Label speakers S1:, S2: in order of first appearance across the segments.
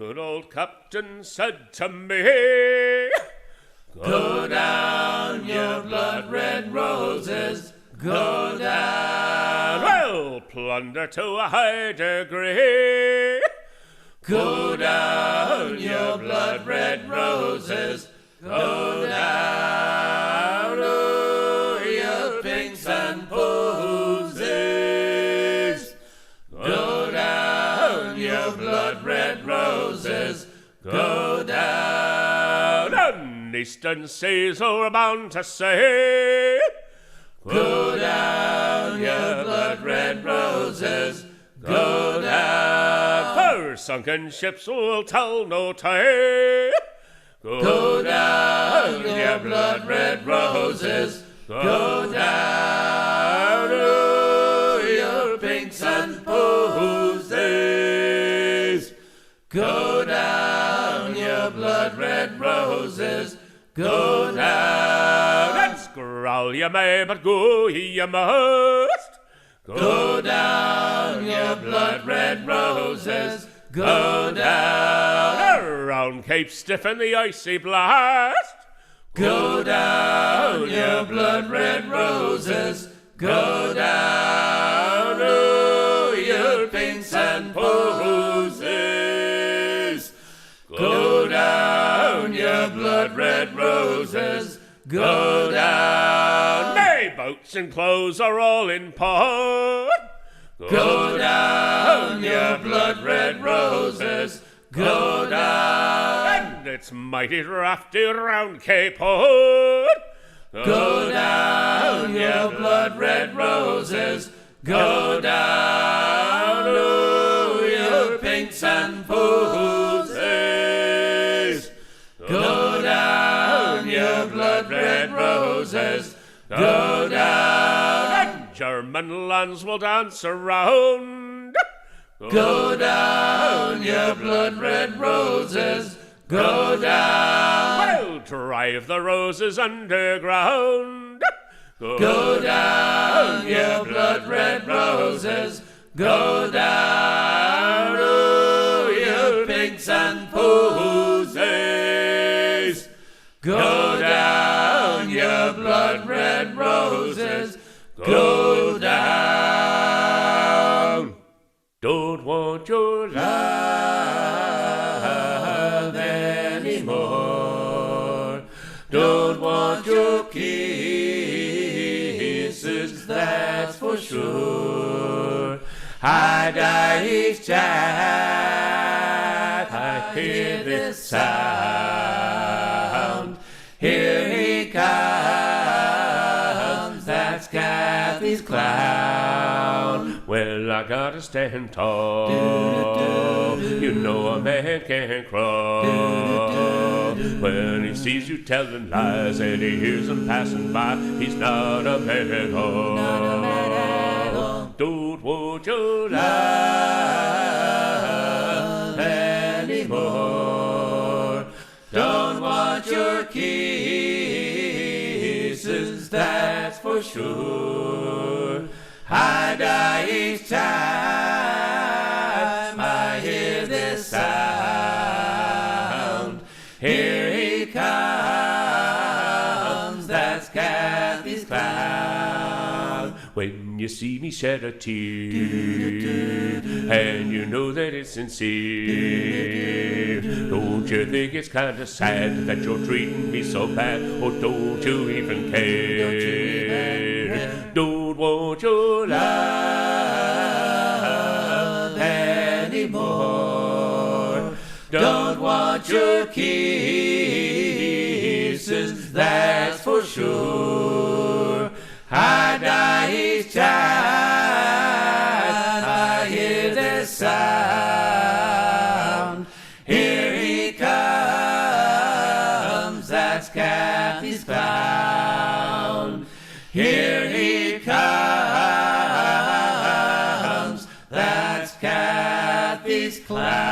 S1: good old captain said to me,
S2: go down, your blood-red roses, go down.
S1: Well, plunder to a high degree.
S2: Go down, your blood-red roses, go down, oh, your pinks and posies. Go down, your blood-red roses, go down.
S1: And eastern seas are bound to say,
S2: go down, your blood-red roses, go down.
S1: For sunken ships will tell no tale.
S2: Go down, your blood-red roses, go down, oh, your pinks and posies. Go down, your blood-red roses, go down.
S1: Let's growl you may, but go ye must.
S2: Go down, your blood-red roses, go down.
S1: Around Cape Stiff in the icy blast.
S2: Go down, your blood-red roses, go down, oh, your pinks and posies. Go down, your blood-red roses, go down.
S1: Nay, boats and clothes are all in port.
S2: Go down, your blood-red roses, go down.
S1: And it's mighty drafty round Cape Horn.
S2: Go down, your blood-red roses, go down, oh, your pinks and posies. Go down, your blood-red roses, go down.
S1: And German lands will dance around.
S2: Go down, your blood-red roses, go down.
S1: Well, drive the roses underground.
S2: Go down, your blood-red roses, go down, oh, your pinks and posies. Go down, your blood-red roses, go down.
S1: Don't want your
S2: Love anymore. Don't want your kisses, that's for sure. I die each time I hear this sound. Here he comes, that's Kathy's clown.
S1: Well, I gotta stand tall. You know a man can't crawl. When he sees you telling lies and he hears them passing by, he's not a man at all. Don't want your love
S2: anymore. Don't want your kisses, that's for sure. I die each time I hear this sound. Here he comes, that's Kathy's clown.
S1: When you see me shed a tear and you know that it's sincere, don't you think it's kind of sad that you're treating me so bad? Or don't you even care? Don't want your
S2: love anymore. Don't want your kisses, that's for sure. I die each time I hear this sound. Here he comes, that's Kathy's clown. Here he comes, that's Kathy's clown.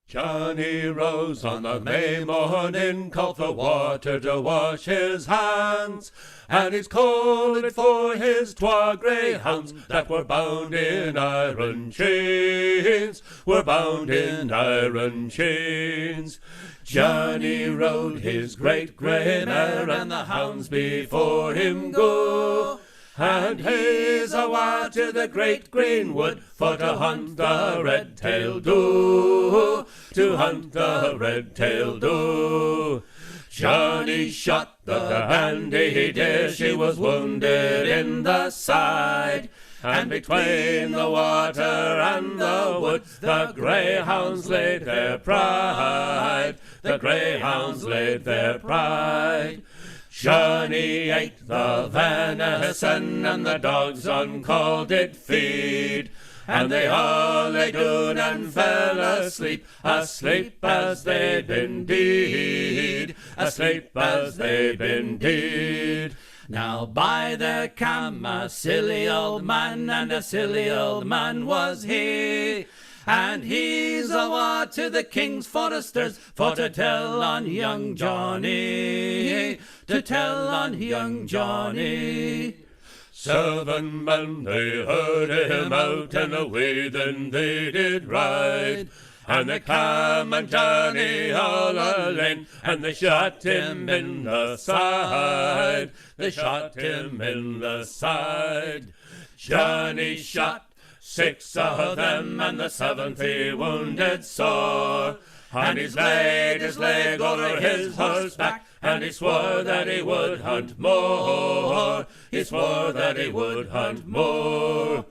S1: Johnny Rose rose on the May morning, called for water to wash his hands, and he's calling for his 'twa greyhounds that were bound in iron chains, were bound in iron chains. Johnny rode his great grey mare, and the hounds before him go, and he's awa to the great green wood for to hunt the red-tailed doe, to hunt the red-tailed doe. Johnny shot the bandy deer, she was wounded in the side, and between the water and the woods the greyhounds laid their pride, the greyhounds laid their pride. Johnny ate the venison, and the dogs on call did feed, and they all lay down and fell asleep, asleep as they'd been deed, asleep as they'd been deed. Now by the cam a silly old man, and a silly old man was he, and he's awa to the King's Foresters for to tell on young Johnny, to tell on young Johnny. 7 men they heard him out, and away then they did ride, and they cam and Johnny all alane, and they shot him in the side, they shot him in the side. Johnny shot 6 of them, and the 7th he wounded sore, and he's laid his leg over his horseback, and he swore that he would hunt more, he swore that he would hunt more.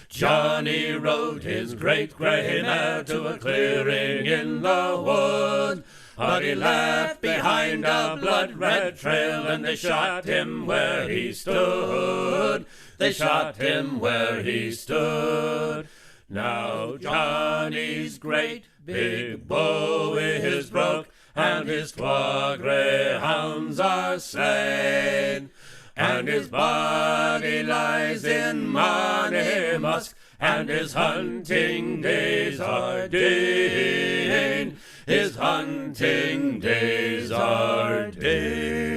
S1: Johnny rode his great grey mare to a clearing in the wood, but he left behind a blood-red trail, and they shot him where he stood, they shot him where he stood. Now Johnny's great big bow is broke, and his 2 greyhounds are slain, and his body lies in Monymusk, and his hunting days are done, his hunting days are done.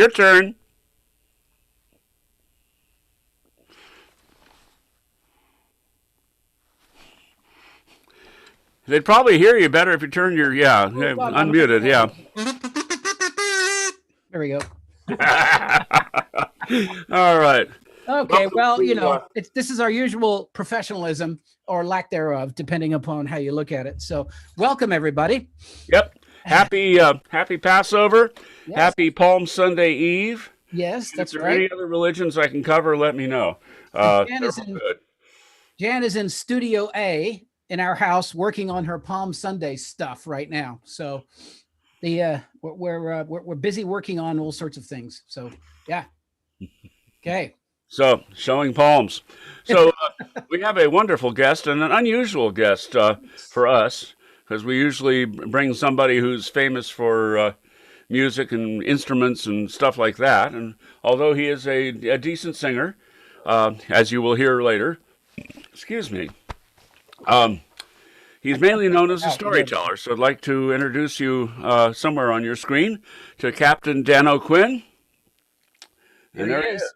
S3: your turn. They'd probably hear you better if you turn your, unmuted, yeah.
S4: There we go.
S3: All right.
S4: Okay, well, this is our usual professionalism or lack thereof, depending upon how you look at it. So welcome, everybody.
S3: Yep. Happy Passover.
S4: Yes.
S3: Happy Palm Sunday Eve.
S4: Yes, that's
S3: right. If there
S4: right.
S3: are any other religions I can cover, let me know.
S4: Jan is in Studio A in our house working on her Palm Sunday stuff right now. So we're busy working on all sorts of things. So yeah. Okay.
S3: So showing palms. So we have a wonderful guest and an unusual guest for us, because we usually bring somebody who's famous for music and instruments and stuff like that. And although he is a decent singer, as you will hear later, excuse me, he's mainly known as a storyteller. So I'd like to introduce you somewhere on your screen to Captain Dano Quinn. And there he is.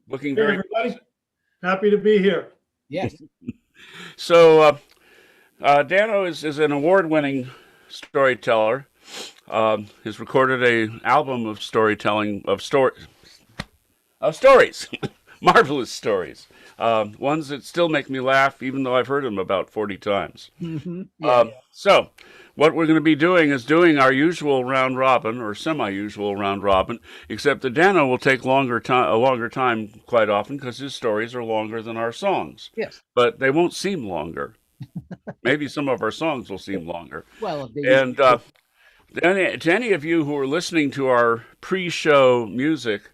S3: Looking very
S5: everybody. Happy to be here.
S4: Yes.
S3: So Dano is an award-winning storyteller. He's recorded an album of storytelling of stories, marvelous stories. Ones that still make me laugh, even though I've heard them about 40 times.
S4: Mm-hmm. Yeah.
S3: So what we're going to be doing is doing our usual round robin or semi-usual round robin, except that Dano will take a longer time quite often because his stories are longer than our songs.
S4: Yes.
S3: But they won't seem longer. Maybe some of our songs will seem longer.
S4: Well,
S3: and to any of you who are listening to our pre-show music,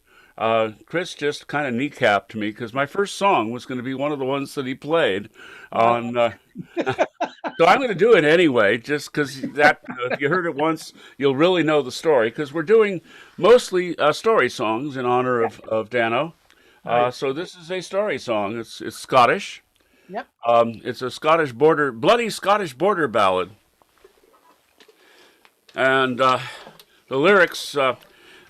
S3: Chris just kind of kneecapped me because my first song was going to be one of the ones that he played on. So I'm going to do it anyway, just because if you heard it once, you'll really know the story. Because we're doing mostly story songs in honor of Dano. So this is a story song. It's Scottish.
S4: Yep.
S3: It's a bloody Scottish border ballad, and the lyrics.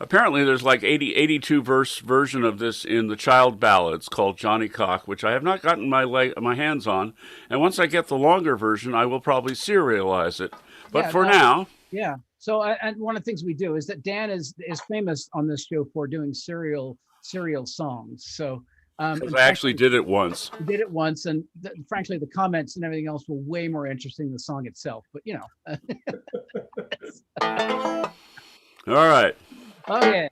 S3: Apparently, there's like 82 verse version of this in the child ballads called Johnny Cock, which I have not gotten my hands on. And once I get the longer version, I will probably serialize it. But now,
S4: yeah. So, and one of the things we do is that Dan is famous on this show for doing serial songs. So,
S3: because I actually did it once.
S4: We did it once, and frankly, the comments and everything else were way more interesting than the song itself. But
S3: All right.
S4: Okay.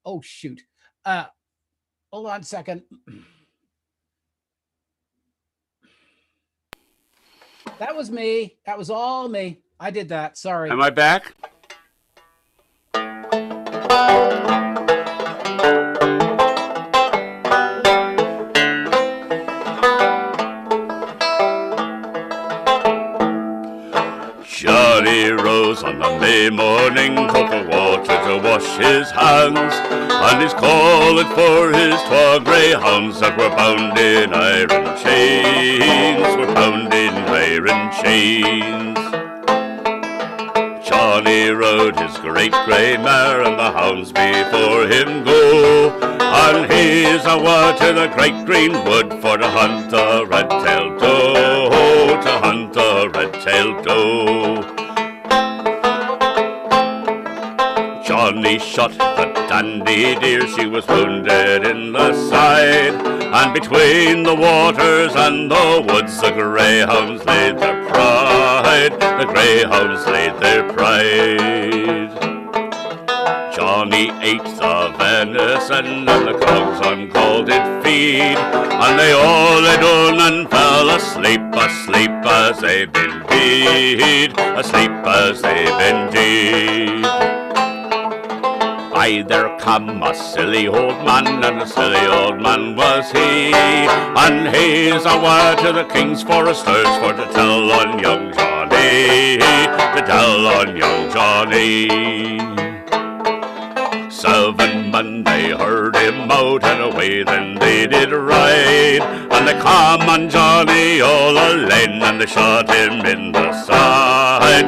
S4: Oh shoot. Hold on a second. That was me. That was all me. I did that. Sorry.
S3: Am I back? Johnny rose on the May morning, called for water to wash his hands, and he's calling for his 12 greyhounds that were bound in iron chains, Johnny rode his great grey mare, and the hounds before him go, and he's awa to the great green wood for to hunt the red-tailed doe, Johnny shot the dandy deer, she was wounded in the side, and between the waters and the woods the greyhounds laid their pride, Johnny ate the venison, and the cows on cold did feed, and they all lay down and fell asleep as they've been deed, Aye, there come a silly old man, and a silly old man was he, and he's awa to the king's foresters for to tell on young Johnny, 7 men they heard him out, and away then they did ride, and they come on Johnny all alone, and they shot him in the side,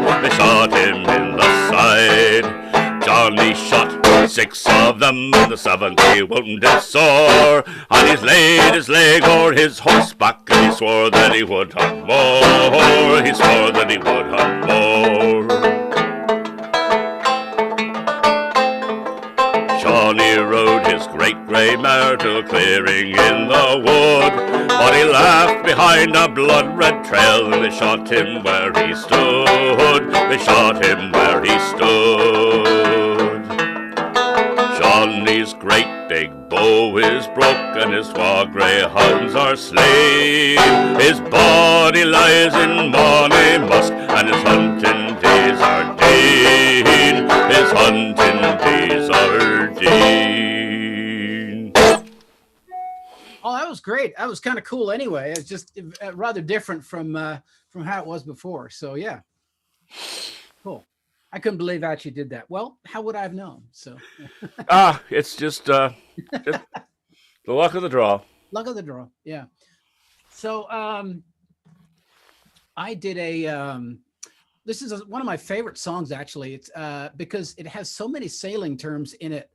S3: He shot 6 of them, and the 7th he wounded sore. And he's laid his leg o'er his horse back, and he swore that he would hunt more. He swore that he would hunt more. Shawnee rode his great grey mare to a clearing in the wood, but he left behind a blood-red trail, and they shot him where he stood. They shot him where he stood. Shawnee's great big bow is broke, and his twa greyhounds are slain. His body lies in Money Musk, and his hunting days are deen. His hunting days are deen.
S4: Oh, that was great. That was kind of cool anyway. It's just rather different from how it was before. So yeah, cool. I couldn't believe I actually did that. Well, how would I have known? So
S3: It's just the luck of the draw.
S4: Luck of the draw. Yeah. So I did this is one of my favorite songs, actually. It's because it has so many sailing terms in it.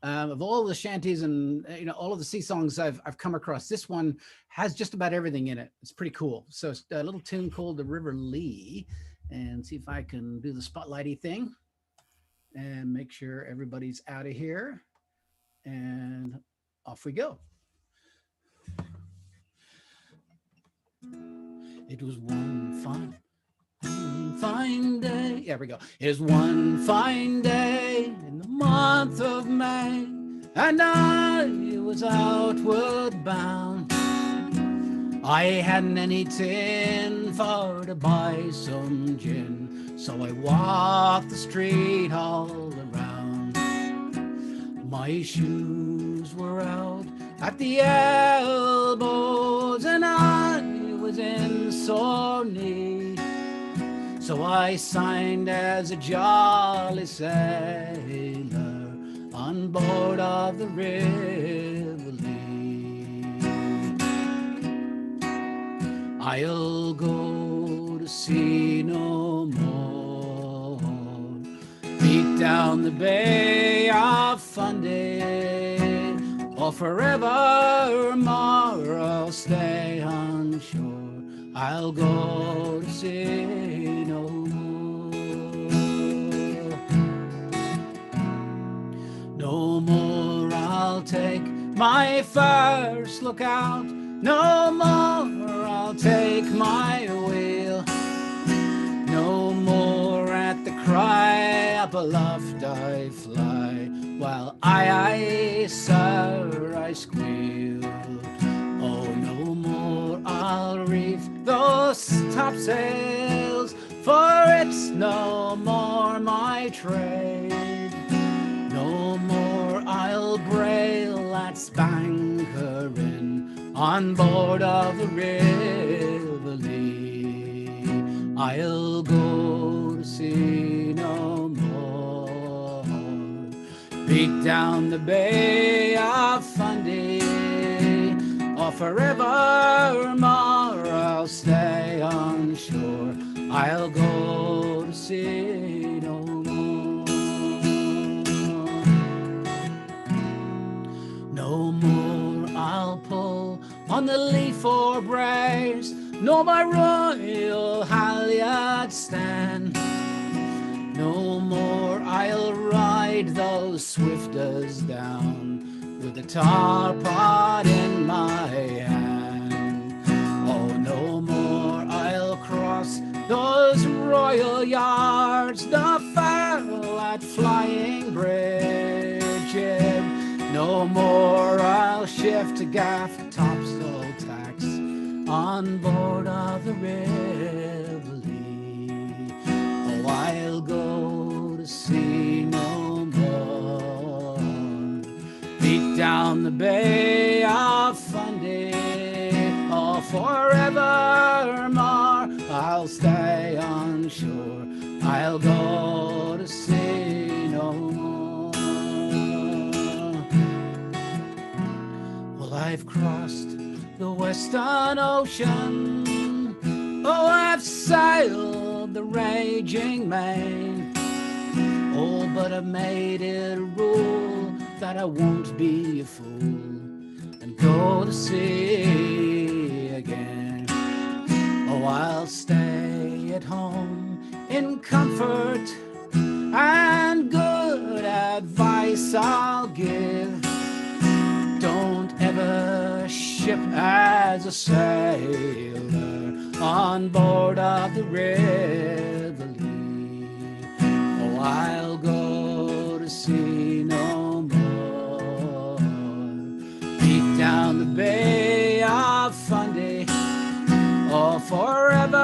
S4: Of all the shanties and all of the sea songs I've come across, this one has just about everything in it. It's pretty cool. So it's a little tune called The River Lee, and see if I can do the spotlighty thing and make sure everybody's out of here, and off we go. It was one fine day. There we go. It was one fine day in the month of May, and I was outward bound. I hadn't any tin for to buy some gin, so I walked the street all around. My shoes were out at the elbows, and I was in sore need. So I signed as a jolly sailor on board of the River Lee. I'll go to sea no more, beat down the Bay of Fundy, or forevermore I'll stay on shore. I'll go to sea no more. No more I'll take my first look out. No more I'll take my wheel. No more at the cry up aloft I fly, while I, sir, I squeal. Oh, no more I'll reef those topsails, for it's no more my trade. No more I'll brail at spankerin on board of the River Lee. I'll go to sea no more, beat down the Bay of Fundy, or forevermore I'll stay on shore. I'll go to sea no more. No more I'll pull on the lee fore brace, nor by royal halyard stand. No more I'll ride those swifters down with the tar pot in my hand. Oh, no more I'll cross those royal yards, nor foul at Flying Bridge. No more I'll shift to gaff topsail tacks on board of the River Lee. Oh, I'll go to sea no more, beat down the Bay of Fundy, or forevermore I'll stay on shore. I'll go to sea no more. Well, I've crossed the Western Ocean, oh, I've sailed the raging main. Oh, but I've made it a rule that I won't be a fool and go to sea again. Oh, I'll stay at home in comfort, and good advice I'll give. Don't ever ship as a sailor on board of the Reveille. Oh, I'll go to sea no more. Beat down the Bay of Fundy, oh, forevermore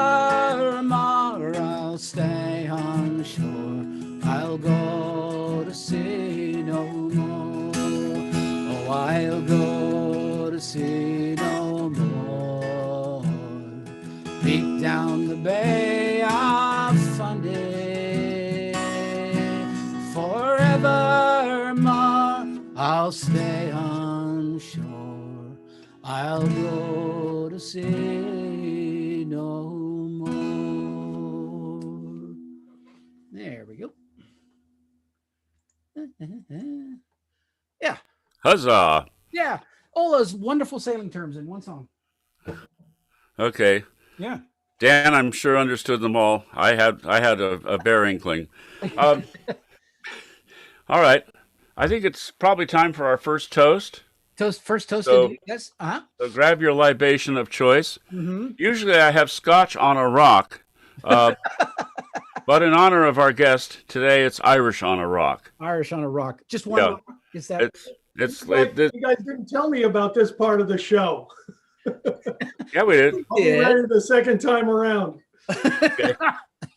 S4: I'll stay on shore. I'll go to sea no more. Oh, I'll go to sea no more. Beat down the Bay of Fundy, forevermore I'll stay on shore. I'll go to sea no more. There we go. Yeah.
S3: Huzzah!
S4: Yeah. All those wonderful sailing terms in one song.
S3: Okay.
S4: Yeah.
S3: Dan, I'm sure understood them all. I had a bare inkling. All right. I think it's probably time for our first toast.
S4: First toast.
S3: So-
S4: Yes.
S3: So grab your libation of choice.
S4: Mm-hmm.
S3: Usually I have scotch on a rock, but in honor of our guest today, it's Irish on a rock.
S4: Irish on a rock. Just one
S3: Yeah.
S4: rock. Is that?
S5: You guys didn't tell me about this part of the show.
S3: Yeah, we did.
S5: I'll be ready the second time around.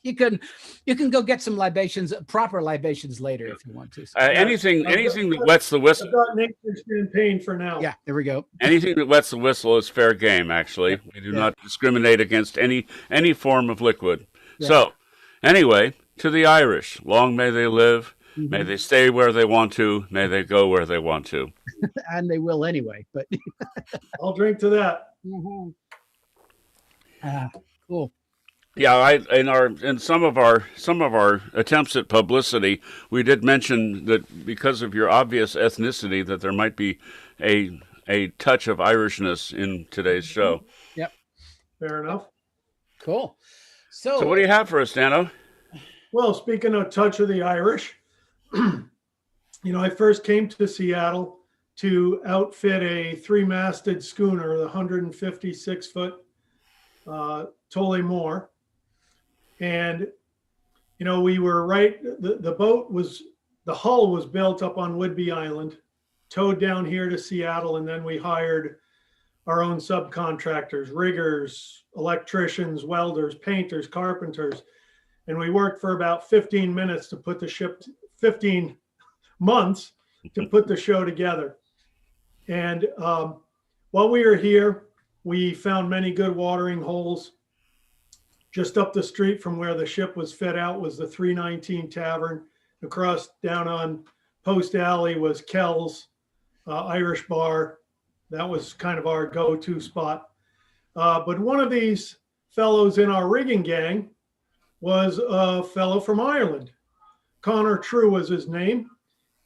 S4: You can go get some libations, proper libations later if you want to.
S3: Anything that wets the whistle.
S5: I've got nature's champagne for now.
S4: Yeah, there we go.
S3: Anything that wets the whistle is fair game. Actually, we do not discriminate against any form of liquid.
S4: Yeah.
S3: So, anyway, to the Irish, long may they live.
S4: Mm-hmm.
S3: May they stay where they want to. May they go where they want to.
S4: And they will anyway. But
S5: I'll drink to that.
S4: cool.
S3: Yeah, in some of our attempts at publicity, we did mention that because of your obvious ethnicity, that there might be a touch of Irishness in today's show.
S4: Yep.
S5: Fair enough.
S4: Cool.
S3: So what do you have for us, Dano?
S5: Well, speaking of touch of the Irish, I first came to Seattle to outfit a 3-masted schooner, the 156-foot Tullamore. And, we were the hull was built up on Whidbey Island, towed down here to Seattle, and then we hired our own subcontractors, riggers, electricians, welders, painters, carpenters. And we worked for about 15 minutes to put the ship, 15 months to put the show together. And while we were here, we found many good watering holes. Just up the street from where the ship was fit out was the 319 Tavern. Across down on Post Alley was Kell's Irish Bar. That was kind of our go-to spot. But one of these fellows in our rigging gang was a fellow from Ireland. Connor True was his name.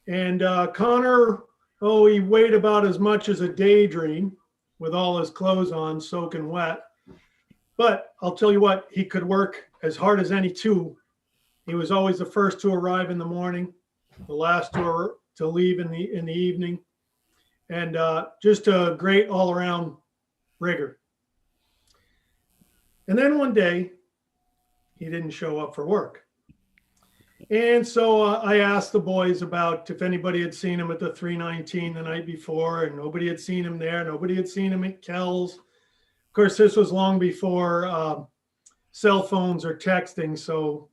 S5: And Connor, he weighed about as much as a daydream with all his clothes on, soaking wet. But I'll tell you what, he could work as hard as any two. He was always the first to arrive in the morning, the last to leave in the evening, and just a great all-around rigger. And then one day, he didn't show up for work. And so I asked the boys about if anybody had seen him at the 319 the night before, and nobody had seen him there. Nobody had seen him at Kell's. Of course, this was long before cell phones or texting, so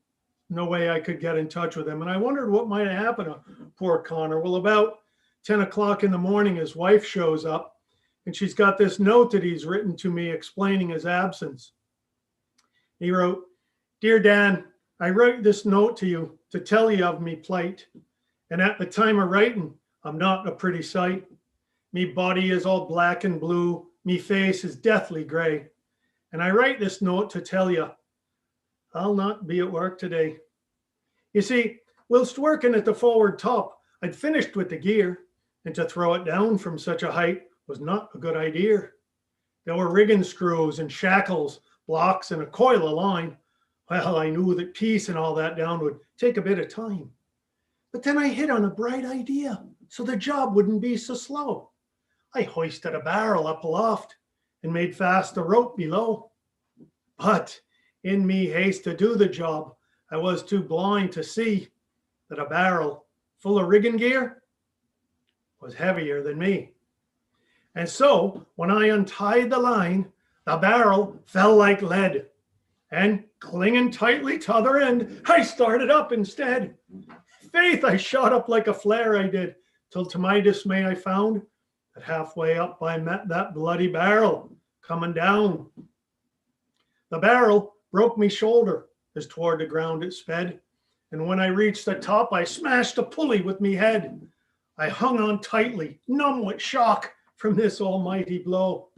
S5: no way I could get in touch with him. And I wondered what might have happened to poor Connor. Well, about 10 o'clock in the morning, his wife shows up, and she's got this note that he's written to me explaining his absence. He wrote, "Dear Dan, I wrote this note to you to tell you of me plight. And at the time of writing, I'm not a pretty sight. Me body is all black and blue. Me face is deathly gray. And I write this note to tell you, I'll not be at work today." You see, Whilst working at the forward top, I'd finished with the gear, and to throw it down from such a height was not a good idea. There were rigging screws and shackles, blocks, and a coil of line. Well, I knew that piecing all that down would take a bit of time. But then I hit on a bright idea, so the job wouldn't be so slow. I hoisted a barrel up aloft and made fast the rope below. But in me haste to do the job, I was too blind to see that a barrel full of rigging gear was heavier than me. And so when I untied the line, the barrel fell like lead. And clinging tightly to other end, I started up instead. Faith, I shot up like a flare, I did, till to my dismay I found that halfway up I met that bloody barrel coming down. The barrel broke me shoulder as toward the ground it sped. And when I reached the top, I smashed a pulley with me head. I hung on tightly, numb with shock from this almighty blow.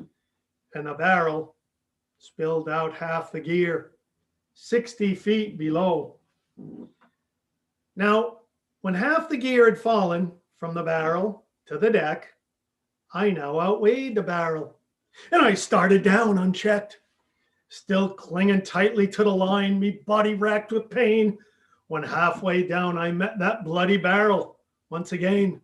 S5: And the barrel spilled out half the gear, 60 feet below. Now, when half the gear had fallen from the barrel to the deck, I now outweighed the barrel, and I started down unchecked, still clinging tightly to the line, me body racked with pain. When halfway down, I met that bloody barrel once again.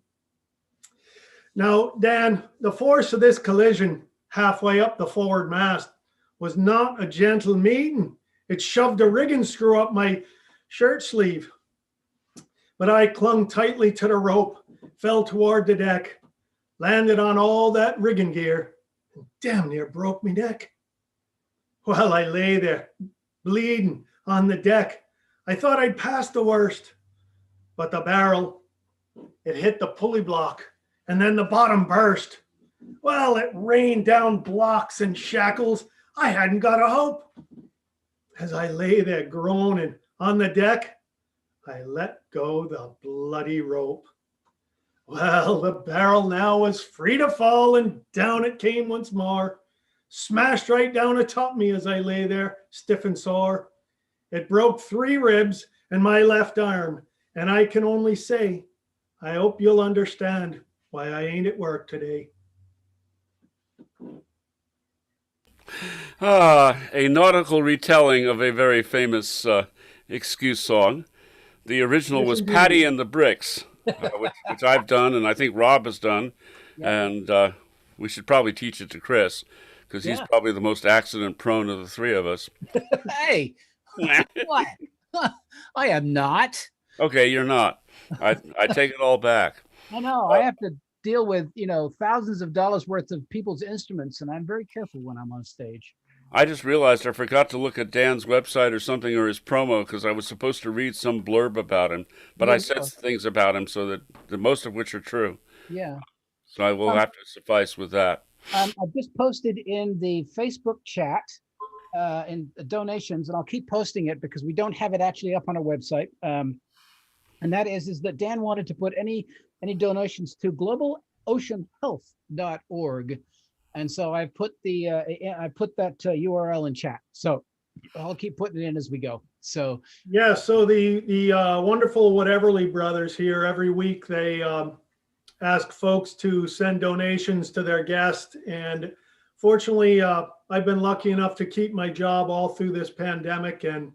S5: Now, Dan, the force of this collision halfway up the forward mast was not a gentle meeting. It shoved a rigging screw up my shirt sleeve. But I clung tightly to the rope, fell toward the deck, landed on all that rigging gear, and damn near broke me neck. While I lay there, bleeding on the deck, I thought I'd passed the worst. But the barrel, it hit the pulley block, and then the bottom burst. Well, it rained down blocks and shackles. I hadn't got a hope. As I lay there groaning on the deck, I let go the bloody rope. Well, the barrel now was free to fall, and down it came once more, smashed right down atop me as I lay there, stiff and sore. It broke 3 ribs and my left arm, and I can only say, I hope you'll understand why I ain't at work today.
S3: A nautical retelling of a very famous excuse song. The original was Patty and the Bricks, which I've done, and I think Rob has done. Yeah. And we should probably teach it to Chris, because he's probably the most accident-prone of the 3 of us.
S4: Hey, what? I am not.
S3: Okay, you're not. I take it all back.
S4: I know. I have to deal with, thousands of dollars worth of people's instruments, and I'm very careful when I'm on stage.
S3: I just realized I forgot to look at Dan's website or something, or his promo, because I was supposed to read some blurb about him, but I said things about him so that the most of which are true.
S4: Yeah.
S3: So I will have to suffice with that.
S4: I just posted in the Facebook chat in donations, and I'll keep posting it because we don't have it actually up on our website. And that is that Dan wanted to put any donations to globaloceanhealth.org. And so I put that URL in chat. So I'll keep putting it in as we go. So
S5: yeah, so the wonderful Whateverly brothers here, every week they ask folks to send donations to their guest. And fortunately, I've been lucky enough to keep my job all through this pandemic. And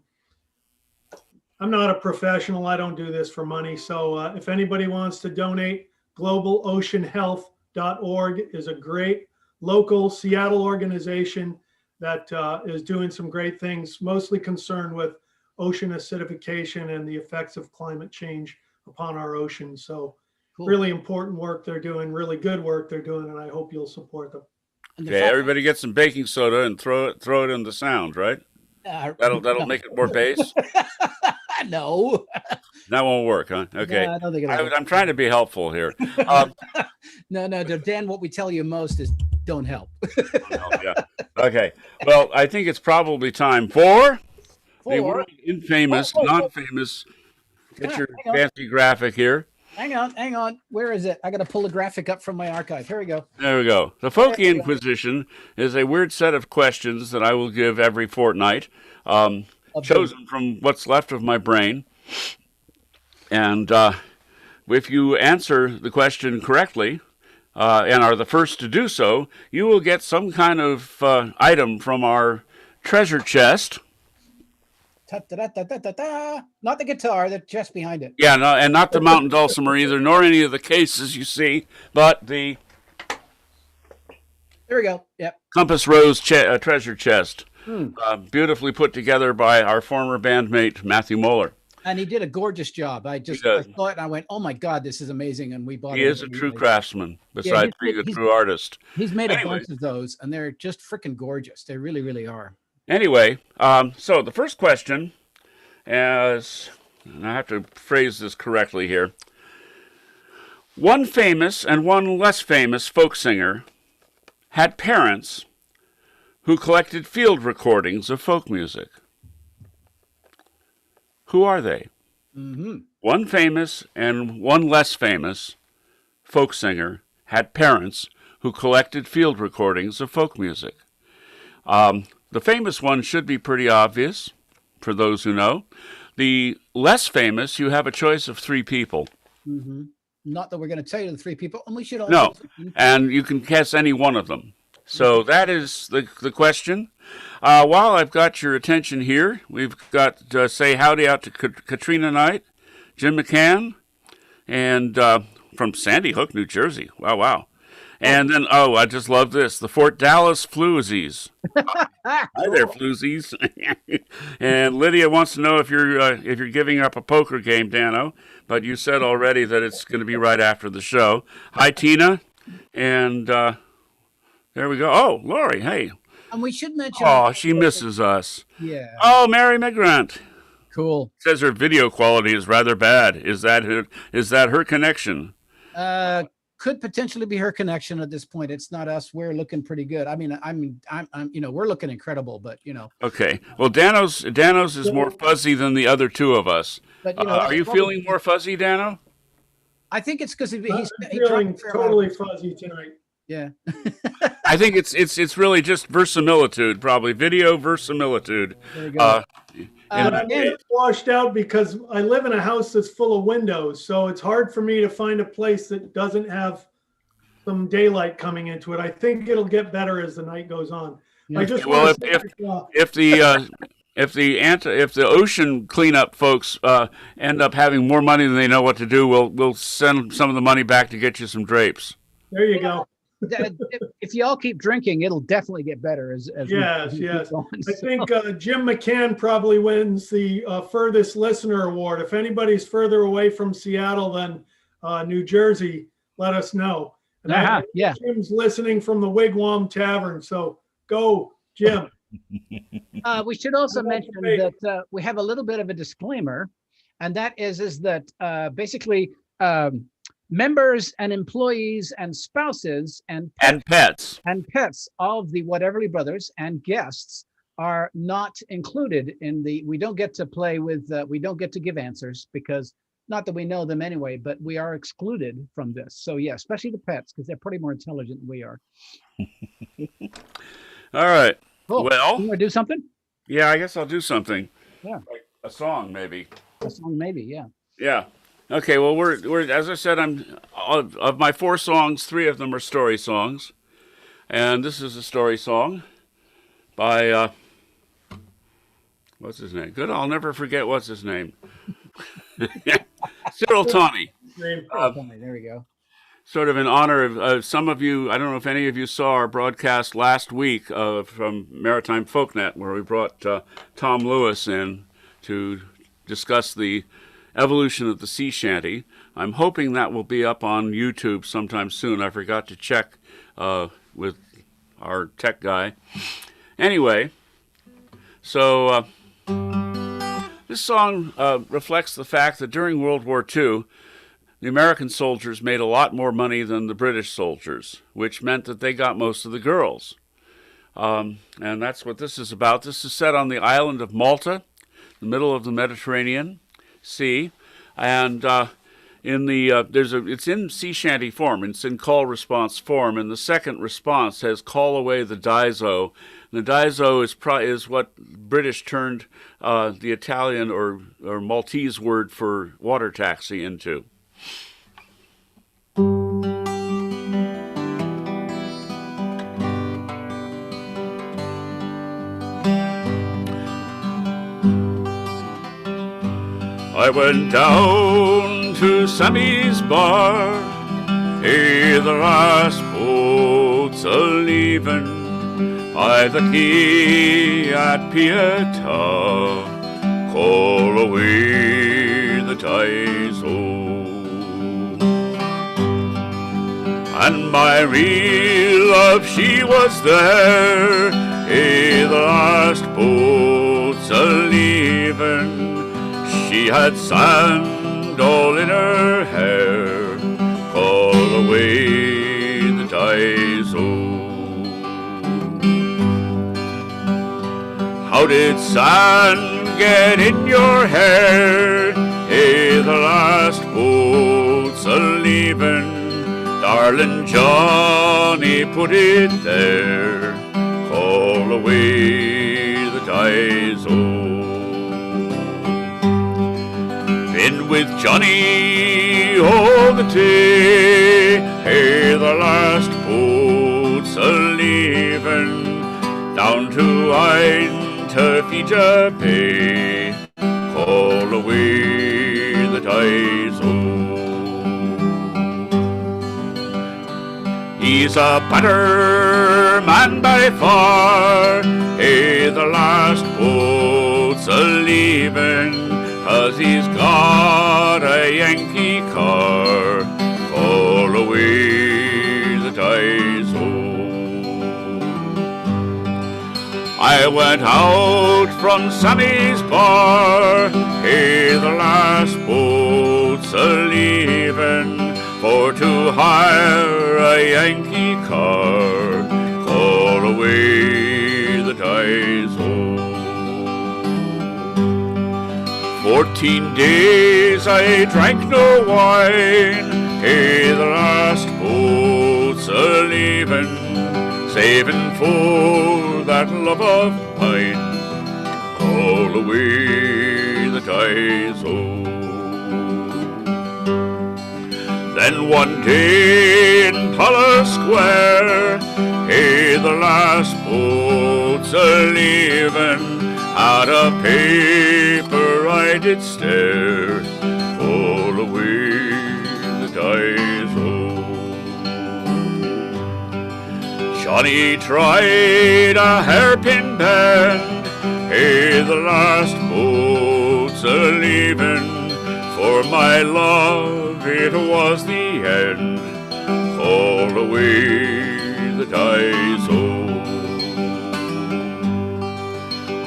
S5: I'm not a professional. I don't do this for money. So if anybody wants to donate, globaloceanhealth.org is a great local Seattle organization that is doing some great things, mostly concerned with ocean acidification and the effects of climate change upon our oceans. So cool. Really important work they're doing, really good work they're doing, and I hope you'll support them.
S3: Okay, everybody get some baking soda and throw it in the sound, right? That'll make it more bass.
S4: No.
S3: That won't work, huh? Okay.
S4: No, I don't think it'll work.
S3: I'm trying to be helpful here.
S4: No, Dan, what we tell you most is don't help.
S3: Yeah. Okay. Well, I think it's probably time for the world infamous, non-famous, get your fancy graphic here.
S4: Hang on. Where is it? I got to pull the graphic up from my archive. Here we go.
S3: There we go. The Folky Inquisition is a weird set of questions that I will give every fortnight, chosen from what's left of my brain. And if you answer the question correctly and are the first to do so, you will get some kind of item from our treasure chest.
S4: Ta-ta-da-ta-ta-ta-ta. Not the guitar, the chest behind it.
S3: Yeah, no, and not the mountain dulcimer either, nor any of the cases you see, but the
S4: There we go. Yep.
S3: Compass Rose treasure chest, beautifully put together by our former bandmate Matthew Moeller.
S4: And he did a gorgeous job. I saw it and I went, oh my God, this is amazing. And we bought it.
S3: He is a true craftsman, besides being a true artist.
S4: He's made a bunch of those, and they're just freaking gorgeous. They really, really are.
S3: Anyway, so the first question is, and I have to phrase this correctly here. One famous and one less famous folk singer had parents who collected field recordings of folk music. Who are they?
S4: Mm-hmm.
S3: One famous and one less famous folk singer had parents who collected field recordings of folk music. The famous one should be pretty obvious for those who know. The less famous, you have a choice of 3 people.
S4: Mm-hmm. Not that we're going to tell you the 3 people, and we should all.
S3: No, and you can guess any one of them. So that is the question. While I've got your attention here, we've got say howdy out to Katrina Knight, Jim McCann, and from Sandy Hook, New Jersey. Wow. And then, I just love this, the Fort Dallas Floozies. Hi there, Floozies. And Lydia wants to know if you're giving up a poker game, Dano, but you said already that it's going to be right after the show. Hi, Tina, and there we go. Oh, Lori, hey.
S4: And we should mention.
S3: Oh, she misses us.
S4: Yeah.
S3: Oh, Mary McGrant.
S4: Cool.
S3: Says her video quality is rather bad. Is that her connection?
S4: Could potentially be her connection at this point. It's not us. We're looking pretty good. I'm we're looking incredible, but
S3: Okay. Well, Dano's is more fuzzy than the other 2 of us. But are you feeling more fuzzy, Dano?
S4: I think it's because
S5: he's feeling totally fuzzy tonight.
S4: Yeah.
S3: I think it's really just verisimilitude, probably video verisimilitude.
S4: There you go.
S5: It's washed out because I live in a house that's full of windows, so it's hard for me to find a place that doesn't have some daylight coming into it. I think it'll get better as the night goes on.
S4: Yeah.
S5: I just
S3: if the ocean cleanup folks end up having more money than they know what to do, we'll send some of the money back to get you some drapes.
S5: There you go.
S4: If you all keep drinking, it'll definitely get better.
S5: Yes. I think Jim McCann probably wins the furthest listener award. If anybody's further away from Seattle than New Jersey, let us know. And Jim's listening from the Wigwam Tavern, so go, Jim.
S4: We should also mention that we have a little bit of a disclaimer, and that is that basically. Members and employees and spouses and pets of the Whateverly Brothers and guests are not included in the. We don't get to play with. We don't get to give answers because not that we know them anyway, but we are excluded from this. So yeah, especially the pets because they're pretty more intelligent than we are.
S3: All right.
S4: Cool.
S3: Well,
S4: you want to do something?
S3: Yeah, I guess I'll do something.
S4: Yeah.
S3: Like a song, maybe.
S4: A song, maybe. Yeah.
S3: Yeah. Okay, well, we're as I said, of my 4 songs, 3 of them are story songs, and this is a story song by what's his name? Good, I'll never forget what's his name. Cyril Tawney.
S4: There we go.
S3: Sort of in honor of some of you. I don't know if any of you saw our broadcast last week from Maritime Folknet, where we brought Tom Lewis in to discuss the evolution of the sea shanty. I'm hoping that will be up on YouTube sometime soon. I forgot to check with our tech guy. Anyway, so this song reflects the fact that during World War II, the American soldiers made a lot more money than the British soldiers, which meant that they got most of the girls. And that's what this is about. This is set on the island of Malta, the middle of the Mediterranean Sea, and it's in sea shanty form. It's in call response form, and the second response says "Call away the Daiso," The Daiso is what British turned the Italian or Maltese word for water taxi into. I went down to Sammy's bar, the last boat's a-leavin', by the quay at Pieta, call away the Daiso. And my real love, she was there, the last boat's a-leavin'. She had sand all in her hair, call away the Daiso. How did sand get in your hair? The last boat's a-leavin', darling Johnny put it there, call away the Daiso. Been with Johnny all the day, the last boat's a-leavin', down to Eintefija Bay, call away the Daiso. He's a better man by far, the last boat's a-leavin', 'cause he's got a Yankee car, call away the Daiso. I went out from Sammy's bar, the last boat's a-leavin', for to hire a Yankee car, call away the Daiso. 14 days I drank no wine, the last boat's a-leavin', saving for that love of mine, call away the Daiso. Then one day in Pala Square, the last boat's a-leavin', at a paper I did stare, call away the Daiso. Johnny tried a hairpin bend, the last boat's a-leavin', for my love it was the end, call away the Daiso.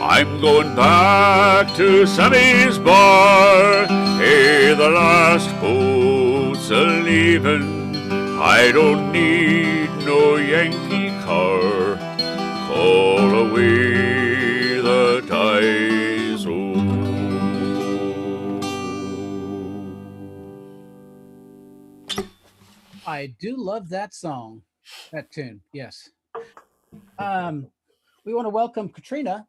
S3: I'm going back to Sammy's bar, the last boat's a-leavin', I don't need no Yankee car, call away the Daiso.
S4: I do love that song, that tune. Yes. We want to welcome Katrina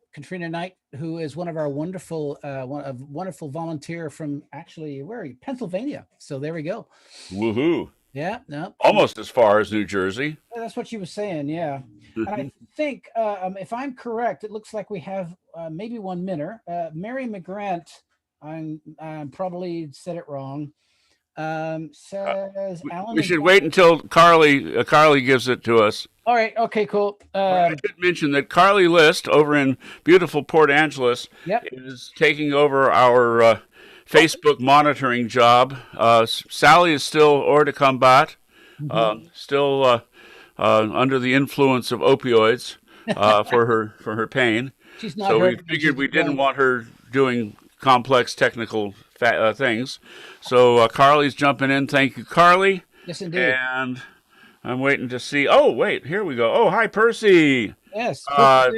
S4: Knight, who is one of our wonderful volunteer from actually, where are you? Pennsylvania. So there we go.
S3: Woohoo.
S4: Yeah. No.
S3: Almost as far as New Jersey.
S4: That's what she was saying. Yeah. And I think, if I'm correct, it looks like we have maybe one minute. Mary McGrant, I'm probably said it wrong. Says Alan.
S3: We should wait until Carly gives it to us.
S4: All right. Okay. Cool.
S3: I should mention that Carly List over in beautiful Port Angeles is taking over our Facebook monitoring job. Sally is still hors de combat, still under the influence of opioids for her pain.
S4: She's not.
S3: So we figured we didn't want her doing complex technical things. So Carly's jumping in. Thank you, Carly.
S4: Yes, indeed.
S3: And I'm waiting to see. Oh, wait, here we go. Oh, hi, Percy.
S4: Yes.
S3: Bob